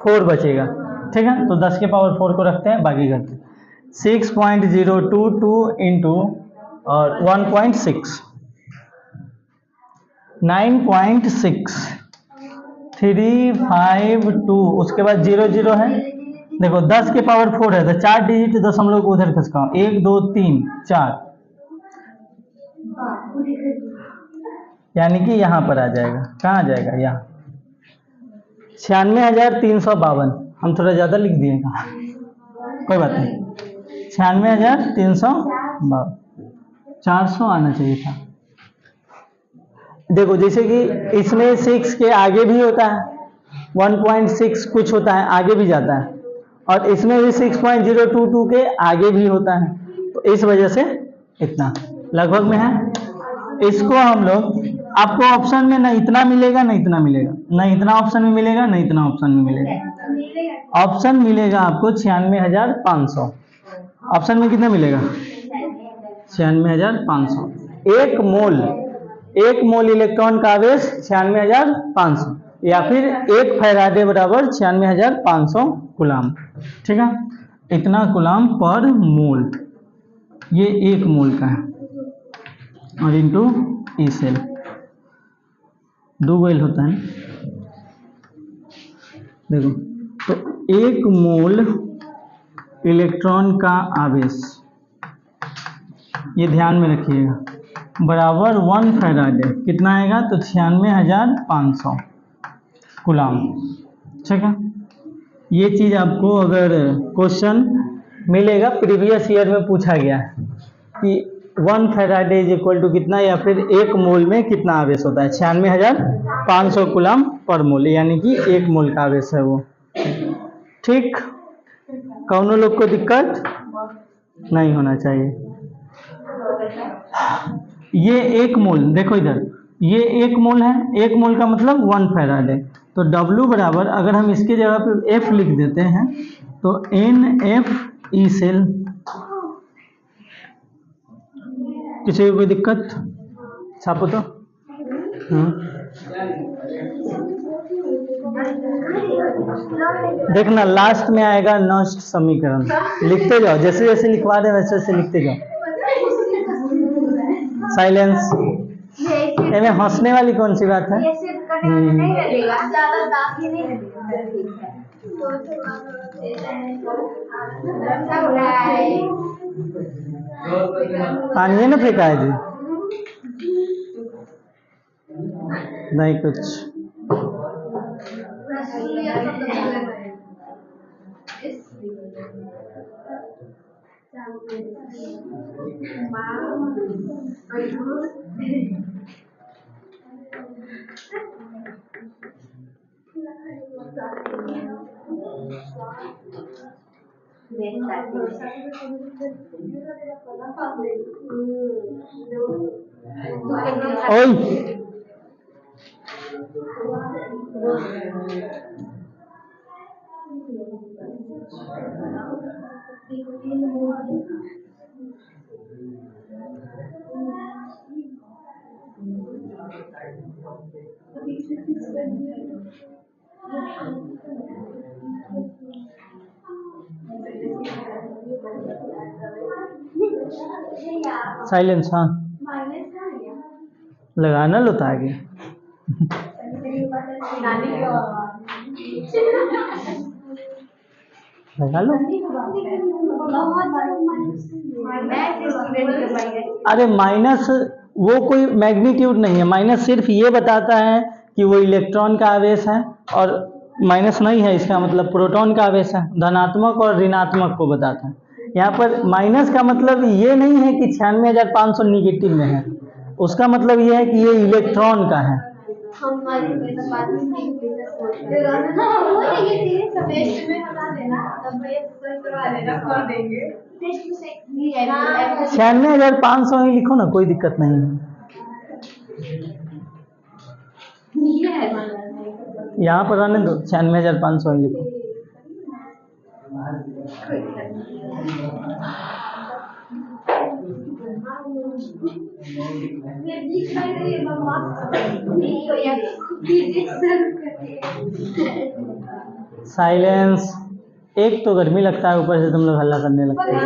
4 बचेगा, ठीक है। तो 10 के पावर 4 को रखते हैं, बाकी करते हैं। 6.022 इंटू और 1.6 9.6352, उसके बाद 0 है। देखो 10 के पावर 4 है तो 4 डिजिट दशमलव को उधर खसकाओ, 1 2 3 4, यानी कि यहाँ पर आ जाएगा। कहाँ आ जाएगा? यहाँ 96,352। हम थोड़ा ज़्यादा लिख दिए, कहाँ कोई बात नहीं। 96,352, 400 आना चाहिए था। देखो जैसे कि इसमें 6 के आगे भी होता है, 1.6 कुछ होता है आगे भी जाता है, और इसमें भी 6.022 के आगे भी होता है, तो इस वजह से इतना लगभग में है। इसको हम लोग, आपको ऑप्शन में ना इतना मिलेगा ना इतना मिलेगा, ना इतना ऑप्शन में मिलेगा ना इतना ऑप्शन में मिलेगा। ऑप्शन मिलेगा आपको 96,500। ऑप्शन में कितना मिलेगा? 96,500। एक मोल इलेक्ट्रॉन का आवेश 96,500, या फिर 1 फैराडे बराबर 96,500 कूलाम, ठीक है। इतना कूलाम पर मोल, ये 1 मोल का है, और इंटू ई सेल 2 गोल होता है। देखो तो 1 मोल इलेक्ट्रॉन का आवेश, ये ध्यान में रखिएगा, बराबर 1 फैराडे। कितना आएगा? तो 96,500 कूलाम, ठीक है। ये चीज़ आपको अगर क्वेश्चन मिलेगा, प्रीवियस ईयर में पूछा गया है कि 1 फैराडे इज इक्वल टू कितना, या फिर 1 मोल में कितना आवेश होता है? 96,500 कूलाम पर मोल, यानी कि 1 मोल का आवेश है वो, ठीक। कौनों लोग को दिक्कत? नहीं होना चाहिए। ये 1 मोल, देखो इधर, ये 1 मोल है, 1 मोल का मतलब 1 फैराड है। तो W बराबर, अगर हम इसके जगह पे F लिख देते हैं तो NF ई सेल। किसी को कोई दिक्कत? छापो तो। देखना लास्ट में आएगा नष्ट समीकरण, लिखते जाओ, जैसे जैसे लिखवा रहे वैसे वैसे लिखते जाओ। साइलेंस। इनमें हंसने वाली कौन सी बात है? पानी ना फेंका है जी? नहीं कुछ। ओए साइलेंस। हाँ लगाना लो था आगे। लगा लो। अरे माइनस वो कोई मैग्नीट्यूड नहीं है, माइनस सिर्फ ये बताता है कि वो इलेक्ट्रॉन का आवेश है, और माइनस नहीं है इसका मतलब प्रोटॉन का आवेश है, धनात्मक और ऋणात्मक को बताता है। यहाँ पर माइनस का मतलब ये नहीं है कि 96,500 निगेटिव में है, उसका मतलब ये है कि ये इलेक्ट्रॉन का है। हाँ। 96,500 ही लिखो ना, कोई दिक्कत नहीं है। यहाँ पर आने दो, 96,500 ही लिखो। साइलेंस। एक तो गर्मी लगता है, ऊपर से तुम लोग हल्ला करने लगते हो।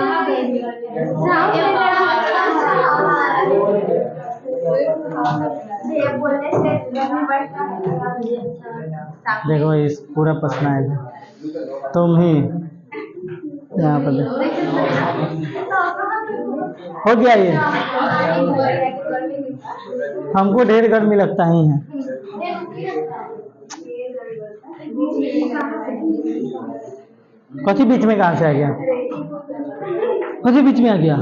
देखो इस पूरा पसना है, तुम ही यहाँ पर हो गया ये। हमको ढेर गर्मी लगता ही है। कथी बीच में कहाँ से आ गया? कथी बीच में आ गया?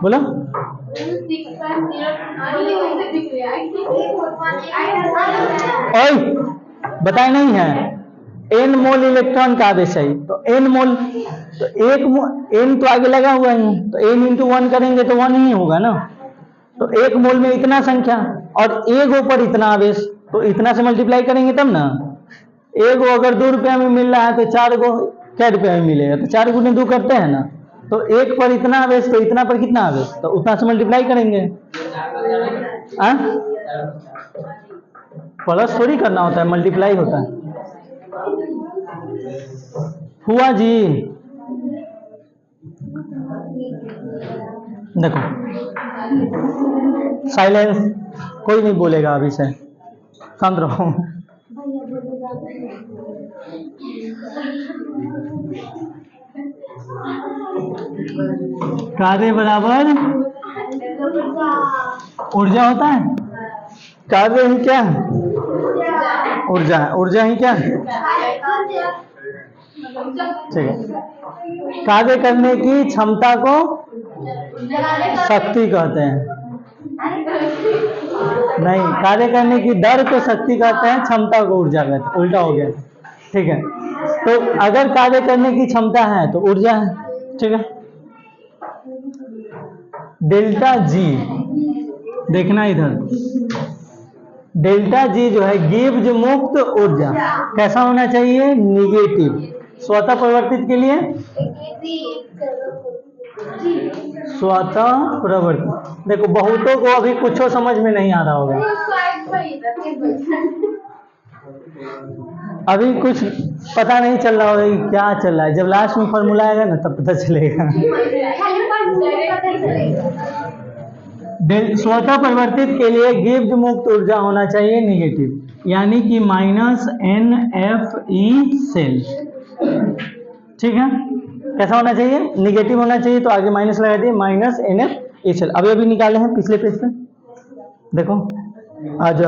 बोलो। ओए बताए नहीं है, n मोल इलेक्ट्रॉन का आवेश है, तो n मोल, तो एक n तो आगे लगा हुआ है, तो n इंटू 1 करेंगे तो 1 ही होगा ना। तो 1 मोल में इतना संख्या और एगो पर इतना आवेश, तो इतना से मल्टीप्लाई करेंगे तब ना। एगो अगर 2 रुपया में मिल रहा है तो 4 गो क्या रुपया में मिलेगा, तो 4 गुने 2 करते हैं ना। तो 1 पर इतना आवेश, तो इतना पर कितना आवेश, तो उतना से मल्टीप्लाई करेंगे। प्लस थोड़ी करना होता है, मल्टीप्लाई होता है। हुआ जी। देखो साइलेंस, कोई नहीं बोलेगा अभी से, शांत रहो। कार्य बराबर ऊर्जा होता है। कार्य ही क्या है? ऊर्जा है। ऊर्जा ही क्या है? ठीक है। कार्य करने की क्षमता को शक्ति कहते हैं। नहीं, कार्य करने की दर को शक्ति कहते हैं, क्षमता को ऊर्जा कहते हैं। उल्टा हो गया। ठीक है। तो अगर कार्य करने की क्षमता है तो ऊर्जा है, ठीक है। डेल्टा जी, देखना इधर, डेल्टा जी जो है गिब्स मुक्त ऊर्जा कैसा होना चाहिए, निगेटिव। स्वतः परिवर्तित के लिए स्वतः प्रवर्तित, देखो बहुतों को अभी कुछ समझ में नहीं आ रहा होगा, अभी कुछ पता नहीं चल रहा होगा कि क्या चल रहा है। जब लास्ट में फॉर्मूला आएगा ना तब पता चलेगा। स्वतः परिवर्तित के लिए गिब्स मुक्त ऊर्जा होना चाहिए निगेटिव, यानी कि -NFE सेल, ठीक है। कैसा होना चाहिए, निगेटिव होना चाहिए, तो आगे माइनस लगा दिए, -NFE सेल। अभी निकाले हैं पिछले पेज पे, देखो आज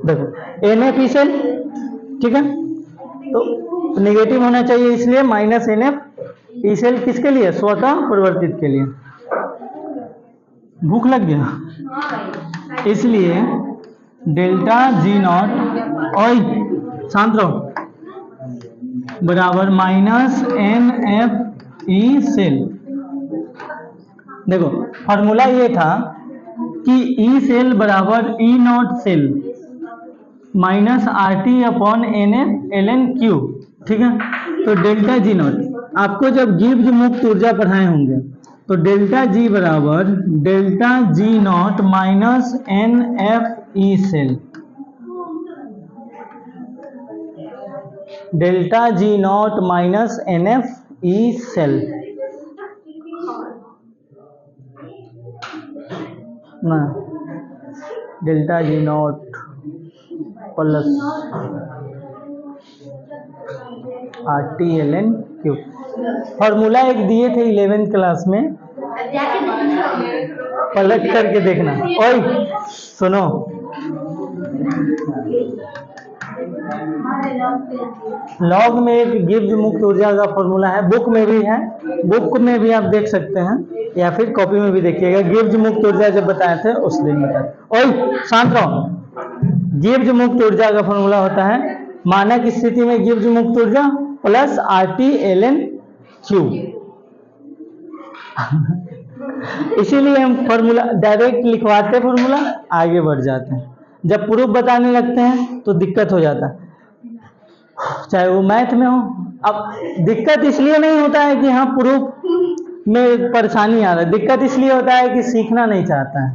देखो NFE सेल, ठीक है। तो निगेटिव होना चाहिए, इसलिए -NFE सेल किसके लिए, स्वतः परिवर्तित के लिए। भूख लग गया, इसलिए डेल्टा जी नॉट, ओए शांत रहो, बराबर -NFE सेल। देखो फॉर्मूला ये था कि E सेल बराबर E naught cell minus RT/NF/ln Q, ठीक है। तो डेल्टा जी नॉट, आपको जब गिब्स मुक्त ऊर्जा पढ़ाए होंगे तो डेल्टा जी बराबर delta G naught minus NFE cell, delta G naught minus NFE cell ना, delta G naught plus RT/ln Q. Formula एक दिए थे 11th क्लास में, पलट करके देखना। ओए सुनो, लॉग में एक गिब्स मुक्त ऊर्जा का फॉर्मूला है, बुक में भी है, बुक में भी आप देख सकते हैं या फिर कॉपी में भी देखिएगा। गिब्स मुक्त ऊर्जा जब बताए थे उस दिन बताए। ओए शांत रहो, गिब्स मुक्त ऊर्जा का फॉर्मूला होता है मानक स्थिति में गिब्स मुक्त ऊर्जा प्लस RT/ln क्यू। इसीलिए हम फॉर्मूला डायरेक्ट लिखवाते, फॉर्मूला आगे बढ़ जाते हैं। जब प्रूफ बताने लगते हैं तो दिक्कत हो जाता है, चाहे वो मैथ में हो। अब दिक्कत इसलिए नहीं होता है कि हाँ प्रूफ में परेशानी आ रहा है, दिक्कत इसलिए होता है कि सीखना नहीं चाहता है,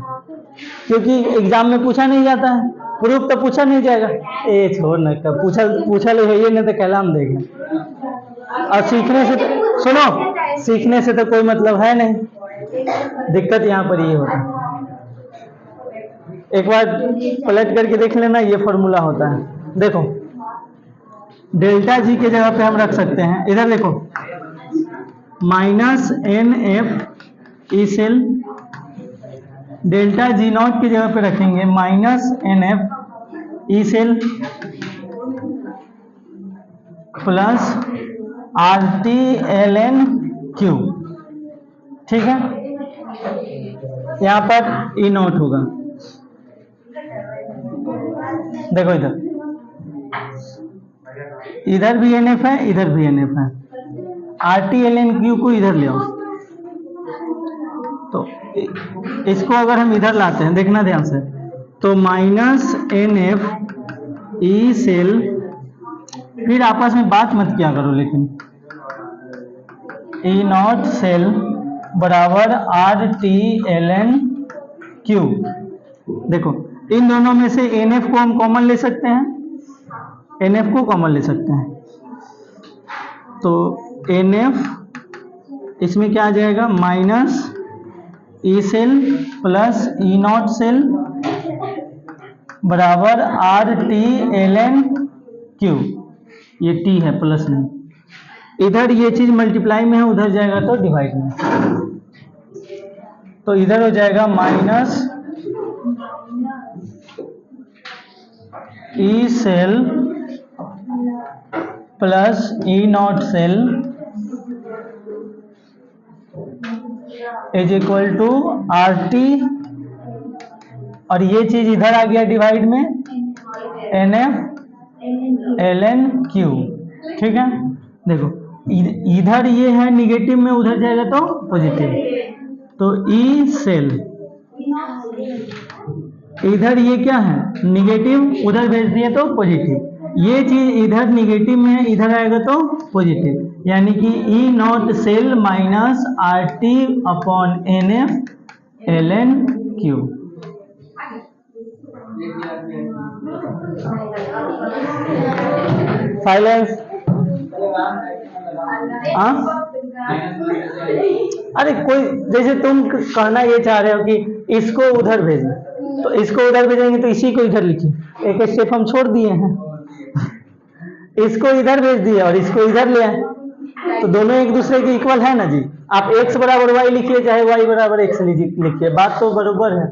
क्योंकि एग्जाम में पूछा नहीं जाता है, प्रूफ तो पूछा नहीं जाएगा। ए छोड़ न, पूछा ले है ये नहीं तो कलाम देगा। और सीखने से तो, सुनो, सीखने से तो कोई मतलब है नहीं, दिक्कत यहाँ पर ये होता है। एक बार पलट करके देख लेना, ये फॉर्मूला होता है। देखो डेल्टा जी के जगह पे हम रख सकते हैं, इधर देखो -NFE cell, delta G naught की जगह पे रखेंगे -NFE cell plus RT/ln Q, ठीक है। यहाँ पर E नॉट होगा, देखो इधर भी NF है, इधर भी NF है, RT/ln क्यू को इधर ले आओ। तो इसको अगर हम इधर लाते हैं, देखना ध्यान से, तो -NFE सेल, फिर आपस में बात मत किया करो, लेकिन E नॉट सेल बराबर RT/ln क्यू। देखो इन दोनों में से NF को हम कॉमन ले सकते हैं, NF को कॉमन ले सकते हैं, तो NF इसमें क्या आ जाएगा, -E cell plus E naught cell बराबर RT/ln क्यू। ये T है, प्लस नहीं, इधर ये चीज मल्टीप्लाई में है, उधर जाएगा तो डिवाइड में, तो इधर हो जाएगा -E cell plus E naught cell is equal to RT, और ये चीज इधर आ गया डिवाइड में, NF/ln क्यू। ठीक है, देखो इधर ये है निगेटिव में, उधर जाएगा तो पॉजिटिव, तो ई सेल, इधर ये क्या है निगेटिव, उधर भेज दिए तो पॉजिटिव, ये चीज इधर निगेटिव में है, इधर आएगा तो पॉजिटिव, यानी कि E naught cell minus R T upon N F L N Q. Silence. हाँ, अरे कोई जैसे तुम कहना ये चाह रहे हो कि इसको उधर भेजना, तो इसको उधर भेजेंगे तो इसी को इधर लिखिए, एक स्टेप हम छोड़ दिए हैं, इसको इधर भेज दिए और इसको इधर ले आए, तो दोनों एक दूसरे के इक्वल है ना जी। आप x बराबर y लिखिए चाहे y बराबर x लिखिए, बात तो बराबर है।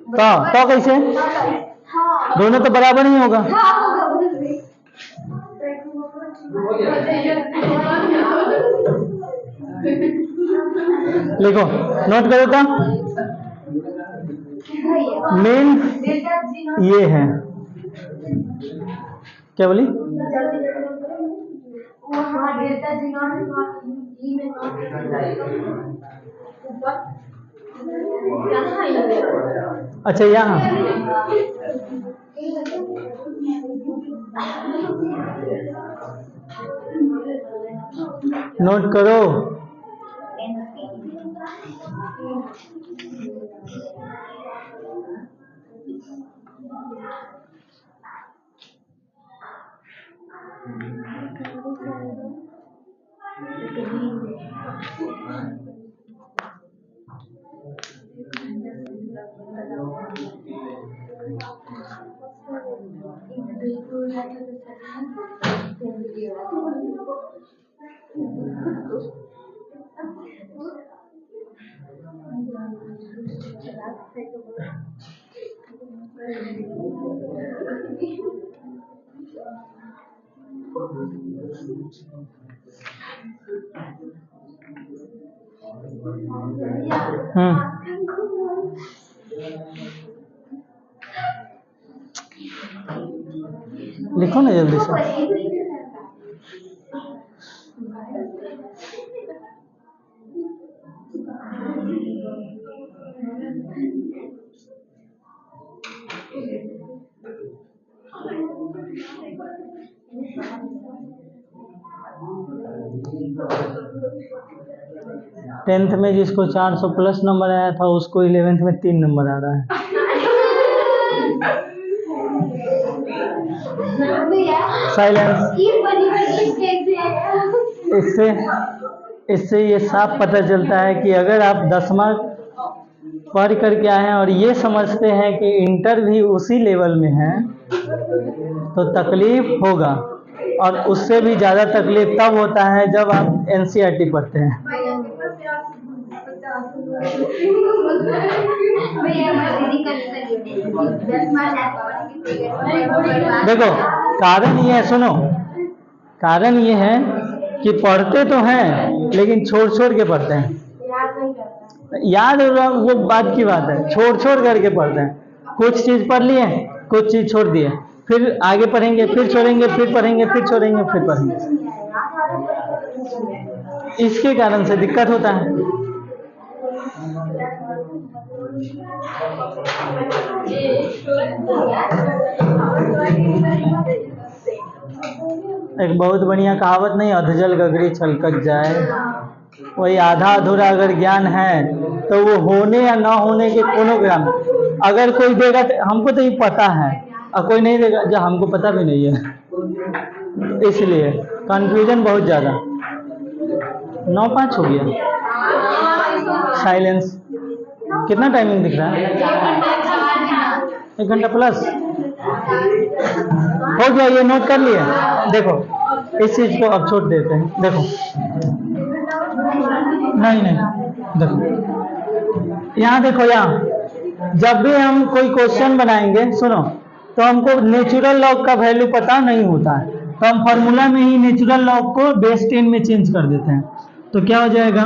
तो कैसे, दोनों तो बराबर ही होगा। लिखो, नोट करो तो मेन ये है, क्या बोली, अच्छा यहाँ नोट करो, लिखो ना जल्दी से। टेंथ में जिसको 400 प्लस नंबर आया था उसको 11th में 3 नंबर आ रहा है। साइलेंस। इससे ये साफ पता चलता है कि अगर आप 10वां पढ़ करके आए हैं और ये समझते हैं कि इंटर भी उसी लेवल में है तो तकलीफ होगा, और उससे भी ज़्यादा तकलीफ तब होता है जब आप एनसीईआरटी पढ़ते हैं। देखो कारण ये है, सुनो, कारण ये है कि पढ़ते तो हैं लेकिन छोड़ छोड़ के पढ़ते हैं। याद वो बात की बात है, छोड़ छोड़ करके पढ़ते हैं। कुछ चीज पढ़ लिए, कुछ चीज छोड़ दिए, फिर आगे पढ़ेंगे, फिर छोड़ेंगे, फिर पढ़ेंगे, फिर छोड़ेंगे, फिर पढ़ेंगे। इसके कारण से दिक्कत होता है। एक बहुत बढ़िया कहावत नहीं, अधजल गगरी छलकत जाए, वही आधा अधूरा अगर ज्ञान है तो वो होने या ना होने के कोनो ज्ञान। अगर कोई देगा तो हमको तो ये पता है, और कोई नहीं देगा जो हमको पता भी नहीं है, इसलिए कंफ्यूजन बहुत ज़्यादा। 9:05 हो गया। साइलेंस। कितना टाइमिंग दिख रहा है? 1 घंटा प्लस हो गया, ये नोट कर लिए। देखो इस चीज को अब छोड़ देते हैं। देखो नहीं देखो यहाँ, देखो यहाँ जब भी हम कोई क्वेश्चन बनाएंगे, सुनो, तो हमको नेचुरल लॉग का वैल्यू पता नहीं होता है, तो हम फार्मूला में ही नेचुरल लॉग को बेस 10 में चेंज कर देते हैं। तो क्या हो जाएगा,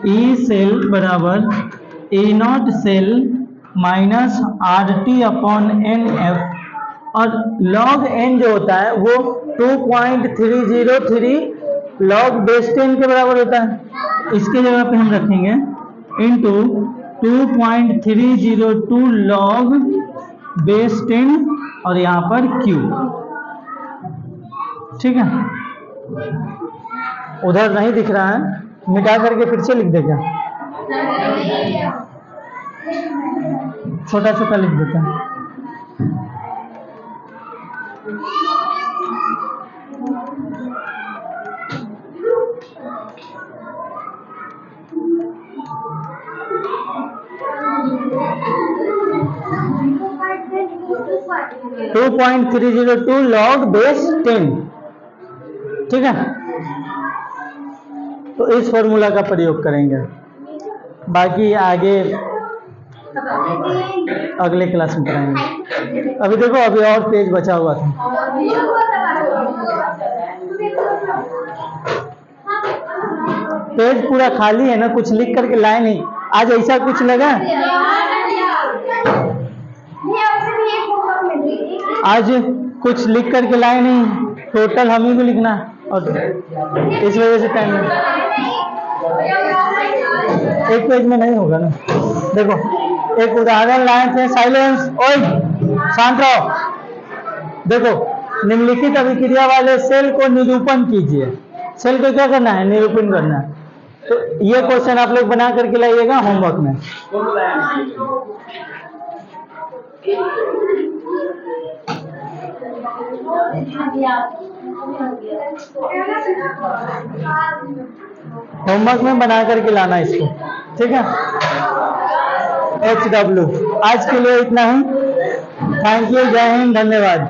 ई सेल बराबर E naught cell minus R T upon N F, और लॉग एन जो होता है वो 2.303 log बेस 10 के बराबर होता है। इसके जगह पे हम रखेंगे इंटू 2.302 log बेस 10 और यहाँ पर Q। ठीक है, उधर नहीं दिख रहा है, मिटा करके फिर से लिख दे क्या? छोटा छोटा लिख देता है। To 2.302 log base 10। ठीक है, तो इस फॉर्मूला का प्रयोग करेंगे, बाकी आगे अगले क्लास में कराएंगे। अभी देखो, अभी और पेज बचा हुआ था। पेज पूरा खाली है ना, कुछ लिख करके लाए नहीं। आज ऐसा कुछ लगा, आज कुछ लिख करके लाए नहीं, टोटल हम ही को लिखना, और इस वजह से टाइम एक पेज में नहीं होगा ना। देखो, एक उदाहरण लाए थे, साइलेंस, ओए शांत रहो। देखो, निम्नलिखित अभिक्रिया वाले सेल को निरूपण कीजिए। सेल को क्या करना है? निरूपण करना है। तो ये क्वेश्चन आप लोग बना करके लाइएगा होमवर्क में। होमवर्क में बना करके लाना इसको, ठीक है। HW, आज के लिए इतना ही। थैंक यू, जय हिंद, धन्यवाद।